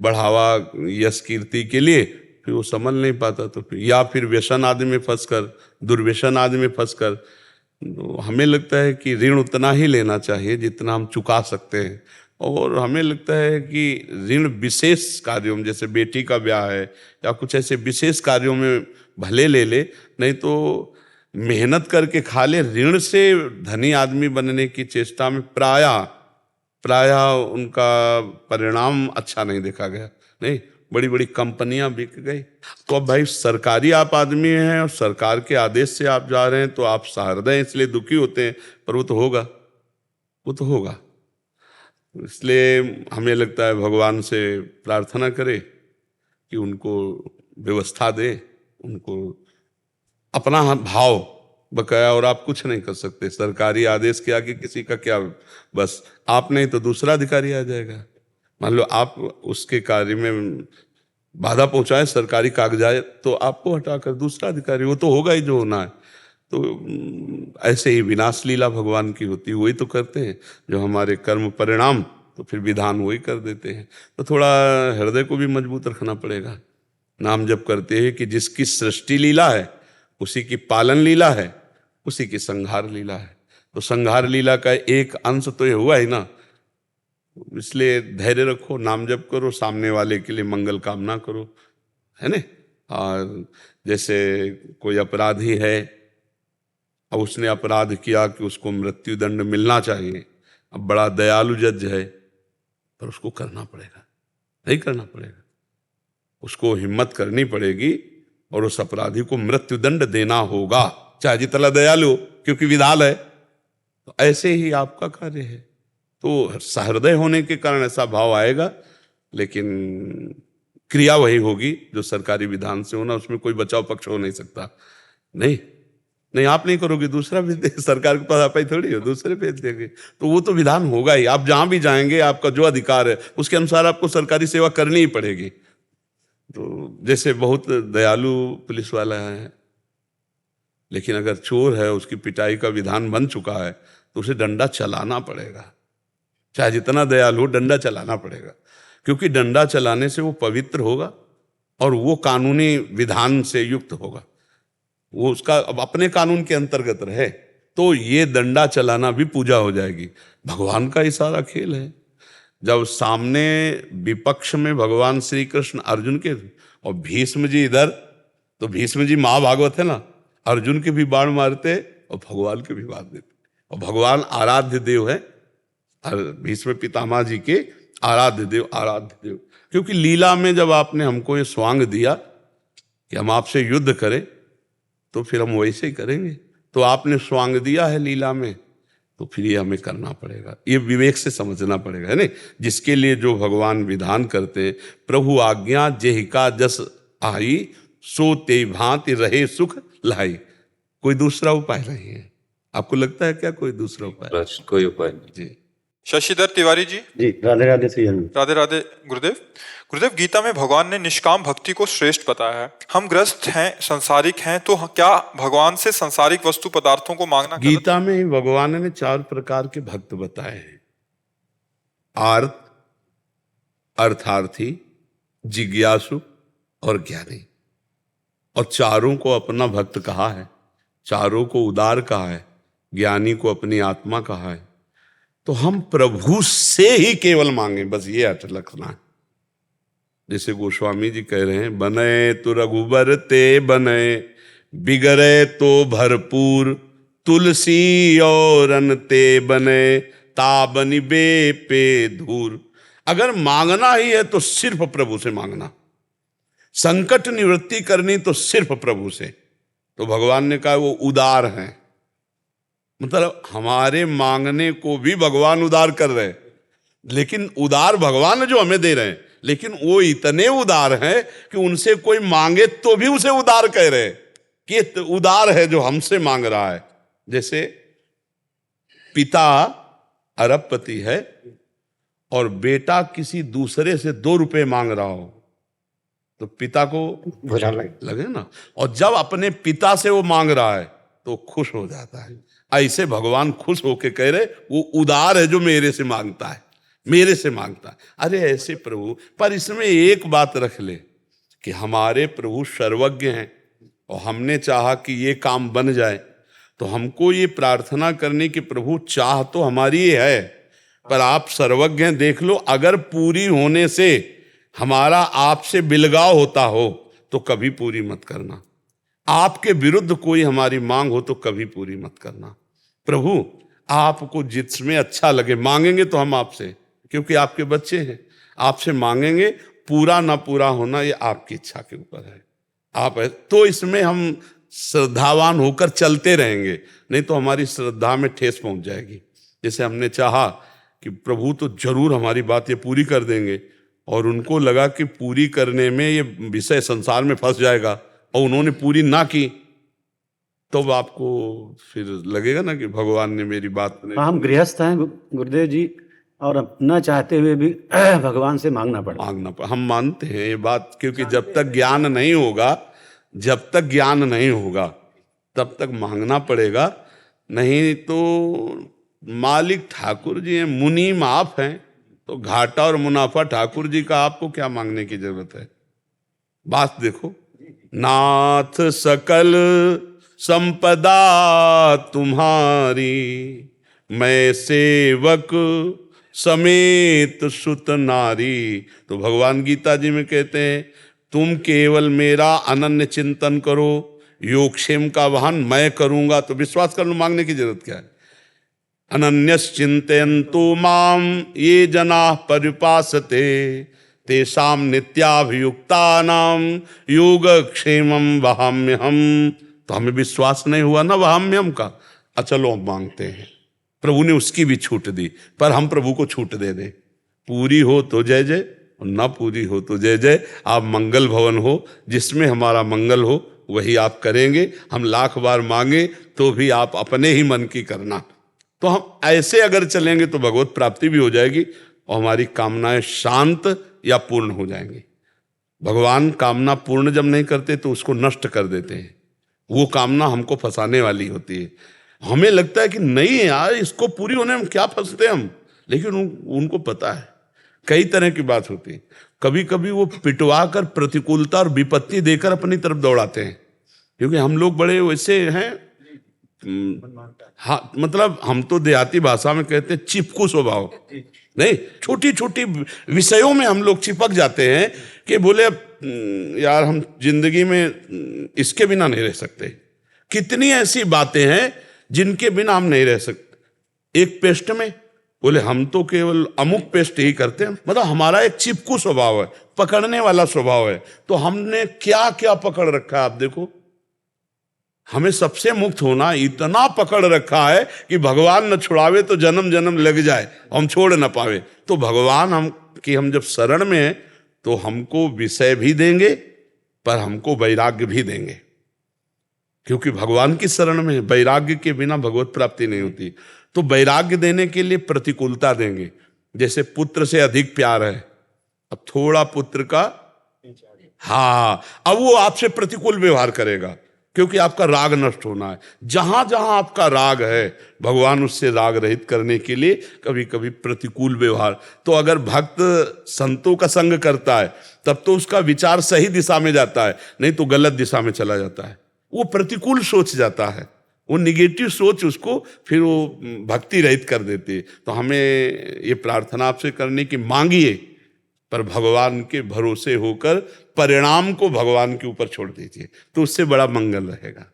बढ़ावा, यश कीर्ति के लिए, फिर वो संभल नहीं पाता। तो फिर या फिर व्यसन आदि में फंसकर, दुर्व्यसन आदि में फंसकर। तो हमें लगता है कि ऋण उतना ही लेना चाहिए जितना हम चुका सकते हैं। और हमें लगता है कि ऋण विशेष कार्यों में, जैसे बेटी का ब्याह है या कुछ ऐसे विशेष कार्यों में भले ले ले, नहीं तो मेहनत करके खा ले। ऋण से धनी आदमी बनने की चेष्टा में प्रायः उनका परिणाम अच्छा नहीं देखा गया। नहीं, बड़ी बड़ी कंपनियां बिक गई। तो अब भाई सरकारी आप आदमी हैं और सरकार के आदेश से आप जा रहे हैं तो आप सहृदय इसलिए दुखी होते हैं, पर वो तो होगा, वो तो होगा। इसलिए हमें लगता है भगवान से प्रार्थना करें कि उनको व्यवस्था दे, उनको अपना भाव बकाया, और आप कुछ नहीं कर सकते। सरकारी आदेश के आगे किसी का क्या, बस आप नहीं तो दूसरा अधिकारी आ जाएगा। मान लो आप उसके कार्य में बाधा पहुंचाए सरकारी कागजात, तो आपको हटाकर दूसरा अधिकारी, वो तो होगा ही जो होना है। तो ऐसे ही विनाश लीला भगवान की होती है, वही तो करते हैं जो हमारे कर्म परिणाम, तो फिर विधान वही कर देते हैं। तो थोड़ा हृदय को भी मजबूत रखना पड़ेगा। नाम जप करते हैं कि जिसकी सृष्टि लीला है उसी की पालन लीला है, उसी की संहार लीला है। तो संहार लीला का एक अंश तो ये हुआ ही ना, इसलिए धैर्य रखो, नाम जप करो, सामने वाले के लिए मंगल कामना करो, है ना। और जैसे कोई अपराधी है, अब उसने अपराध किया कि उसको मृत्यु दंड मिलना चाहिए, अब बड़ा दयालु जज है, पर उसको करना पड़ेगा, नहीं करना पड़ेगा, उसको हिम्मत करनी पड़ेगी और उस अपराधी को मृत्यु दंड देना होगा, चाहे जितना दयालु, क्योंकि विधान है। तो ऐसे ही आपका कार्य है। तो सहृदय होने के कारण ऐसा भाव आएगा, लेकिन क्रिया वही होगी जो सरकारी विधान से होना, उसमें कोई बचाव पक्ष हो नहीं सकता। नहीं नहीं, आप नहीं करोगे, दूसरा भेज देंगे, सरकार के पास आप ही थोड़ी हो, दूसरे भेज देंगे। तो वो तो विधान होगा ही, आप जहां भी जाएंगे आपका जो अधिकार है उसके अनुसार आपको सरकारी सेवा करनी ही पड़ेगी। तो जैसे बहुत दयालु पुलिस वाला है, लेकिन अगर चोर है, उसकी पिटाई का विधान बन चुका है, तो उसे डंडा चलाना पड़ेगा, चाहे जितना दयालु हो, डंडा चलाना पड़ेगा, क्योंकि डंडा चलाने से वो पवित्र होगा और वो कानूनी विधान से युक्त होगा, वो उसका अब अपने कानून के अंतर्गत रहे, तो ये डंडा चलाना भी पूजा हो जाएगी। भगवान का ही सारा खेल है। जब सामने विपक्ष में भगवान श्री कृष्ण अर्जुन के और भीष्म जी इधर, तो भीष्म जी महाभागवत है ना, अर्जुन के भी बाण मारते और भगवान के भी मार देते, और भगवान आराध्य देव है, भीष्म पितामह जी के आराध्य देव, क्योंकि लीला में जब आपने हमको ये स्वांग दिया कि हम आपसे युद्ध करें, तो फिर हम वैसे ही करेंगे। तो आपने स्वांग दिया है लीला में, तो फिर ये हमें करना पड़ेगा, ये विवेक से समझना पड़ेगा, है ना। जिसके लिए जो भगवान विधान करते, प्रभु आज्ञा जेहिका जस आई, सो ते भांति रहे सुख लाई। कोई दूसरा उपाय नहीं है। आपको लगता है क्या कोई दूसरा उपाय? बस कोई उपाय नहीं जी। शशिधर तिवारी जी। जी, राधे राधे श्री हरि। राधे राधे गुरुदेव। गुरुदेव, गीता में भगवान ने निष्काम भक्ति को श्रेष्ठ बताया है। हम ग्रस्त हैं, संसारिक हैं, तो क्या भगवान से संसारिक वस्तु पदार्थों को मांगना गलत? गीता में ही भगवान ने 4 प्रकार के भक्त बताए हैं, आर्त, अर्थार्थी, जिज्ञासु और ज्ञानी, और चारों को अपना भक्त कहा है, चारों को उदार कहा है, ज्ञानी को अपनी आत्मा कहा है। तो हम प्रभु से ही केवल मांगे, बस ये अर्थ रखना है। जैसे गोस्वामी जी कह रहे हैं, बने तो रघुबर ते बने, बिगड़े तो भरपूर, तुलसी और अन ते बने, ताबनि बे पे धूर। अगर मांगना ही है तो सिर्फ प्रभु से मांगना, संकट निवृत्ति करनी तो सिर्फ प्रभु से। तो भगवान ने कहा वो उदार हैं, मतलब हमारे मांगने को भी भगवान उदार कर रहे हैं, लेकिन उदार भगवान जो हमें दे रहे हैं, लेकिन वो इतने उदार हैं कि उनसे कोई मांगे तो भी उसे उदार कह रहे कि उदार है जो हमसे मांग रहा है। जैसे पिता अरबपति है और बेटा किसी दूसरे से 2 रुपए मांग रहा हो, तो पिता को बुरा लगे ना, और जब अपने पिता से वो मांग रहा है तो खुश हो जाता है। ऐसे भगवान खुश होके कह रहे वो उदार है जो मेरे से मांगता है, मेरे से मांगता है। अरे ऐसे प्रभु, पर इसमें एक बात रख ले कि हमारे प्रभु सर्वज्ञ हैं, और हमने चाहा कि ये काम बन जाए, तो हमको ये प्रार्थना करने की प्रभु चाह तो हमारी ये है, पर आप सर्वज्ञ हैं, देख लो, अगर पूरी होने से हमारा आपसे बिलगाव होता हो तो कभी पूरी मत करना, आपके विरुद्ध कोई हमारी मांग हो तो कभी पूरी मत करना। प्रभु आपको जिसमें अच्छा लगे मांगेंगे तो हम आपसे, क्योंकि आपके बच्चे हैं, आपसे मांगेंगे, पूरा ना पूरा होना ये आपकी इच्छा के ऊपर है। आप है तो इसमें हम श्रद्धावान होकर चलते रहेंगे, नहीं तो हमारी श्रद्धा में ठेस पहुंच जाएगी। जैसे हमने चाहा कि प्रभु तो जरूर हमारी बात ये पूरी कर देंगे, और उनको लगा कि पूरी करने में ये विषय संसार में फंस जाएगा, और उन्होंने पूरी ना की, तो आपको फिर लगेगा ना कि भगवान ने मेरी बात नहीं। हम गृहस्थ हैं गुरुदेव जी, और न चाहते हुए भी भगवान से मांगना पड़ा। हम मानते हैं ये बात, क्योंकि जब तक ज्ञान नहीं होगा, जब तक ज्ञान नहीं होगा तब तक मांगना पड़ेगा। नहीं तो मालिक ठाकुर जी हैं, मुनीम आप हैं, तो घाटा और मुनाफा ठाकुर जी का, आपको क्या मांगने की जरूरत है। बात देखो, नाथ सकल संपदा तुम्हारी, मैं सेवक समेत सुत नारी। तो भगवान गीता जी में कहते हैं, तुम केवल मेरा अनन्य चिंतन करो, योगक्षेम का वहन मैं करूंगा। तो विश्वास कर लो, मांगने की जरूरत क्या है। अनन्यस चिंतयन्तु माम ये जना परिपासते, तेषाम नित्याभियुक्तानाम योगक्षेमम वहाम्यहम। तो हमें विश्वास नहीं हुआ ना वहाम्यहम का, चलो हम मांगते हैं। प्रभु ने उसकी भी छूट दी, पर हम प्रभु को छूट दे दें। पूरी हो तो जय जय, और ना पूरी हो तो जय जय। आप मंगल भवन हो, जिसमें हमारा मंगल हो वही आप करेंगे। हम लाख बार मांगे तो भी आप अपने ही मन की करना। तो हम ऐसे अगर चलेंगे तो भगवत प्राप्ति भी हो जाएगी, और हमारी कामनाएं शांत या पूर्ण हो जाएंगी। भगवान कामना पूर्ण जब नहीं करते तो उसको नष्ट कर देते हैं। वो कामना हमको फंसाने वाली होती है। हमें लगता है कि नहीं यार, इसको पूरी होने में क्या फंसते हम, लेकिन उनको पता है कई तरह की बात होती है। कभी कभी वो पिटवा कर प्रतिकूलता और विपत्ति देकर अपनी तरफ दौड़ाते हैं, क्योंकि हम लोग बड़े वैसे हैं। हाँ, मतलब हम तो देहाती भाषा में कहते हैं चिपकू स्वभाव। नहीं, छोटी छोटी विषयों में हम लोग चिपक जाते हैं कि बोले यार हम जिंदगी में इसके बिना नहीं रह सकते। कितनी ऐसी बातें हैं जिनके बिना हम नहीं रह सकते। एक पेस्ट में बोले हम तो केवल अमुक पेस्ट ही करते हैं, मतलब हमारा एक चिपकू स्वभाव है, पकड़ने वाला स्वभाव है। तो हमने क्या क्या पकड़ रखा है, आप देखो। हमें सबसे मुक्त होना इतना पकड़ रखा है कि भगवान न छुड़ावे तो जन्म जन्म लग जाए, हम छोड़ न पावे। तो भगवान हम जब शरण में हैं तो हमको विषय भी देंगे, पर हमको वैराग्य भी देंगे, क्योंकि भगवान की शरण में वैराग्य के बिना भगवत प्राप्ति नहीं होती। तो वैराग्य देने के लिए प्रतिकूलता देंगे। जैसे पुत्र से अधिक प्यार है, अब थोड़ा पुत्र का, हाँ, अब वो आपसे प्रतिकूल व्यवहार करेगा, क्योंकि आपका राग नष्ट होना है। जहां जहां आपका राग है, भगवान उससे राग रहित करने के लिए कभी कभी प्रतिकूल व्यवहार। तो अगर भक्त संतों का संग करता है तब तो उसका विचार सही दिशा में जाता है, नहीं तो गलत दिशा में चला जाता है। वो प्रतिकूल सोच जाता है, वो निगेटिव सोच उसको फिर वो भक्ति रहित कर देती है। तो हमें ये प्रार्थना आपसे करने की, मांगिए पर भगवान के भरोसे होकर परिणाम को भगवान के ऊपर छोड़ दीजिए, तो उससे बड़ा मंगल रहेगा।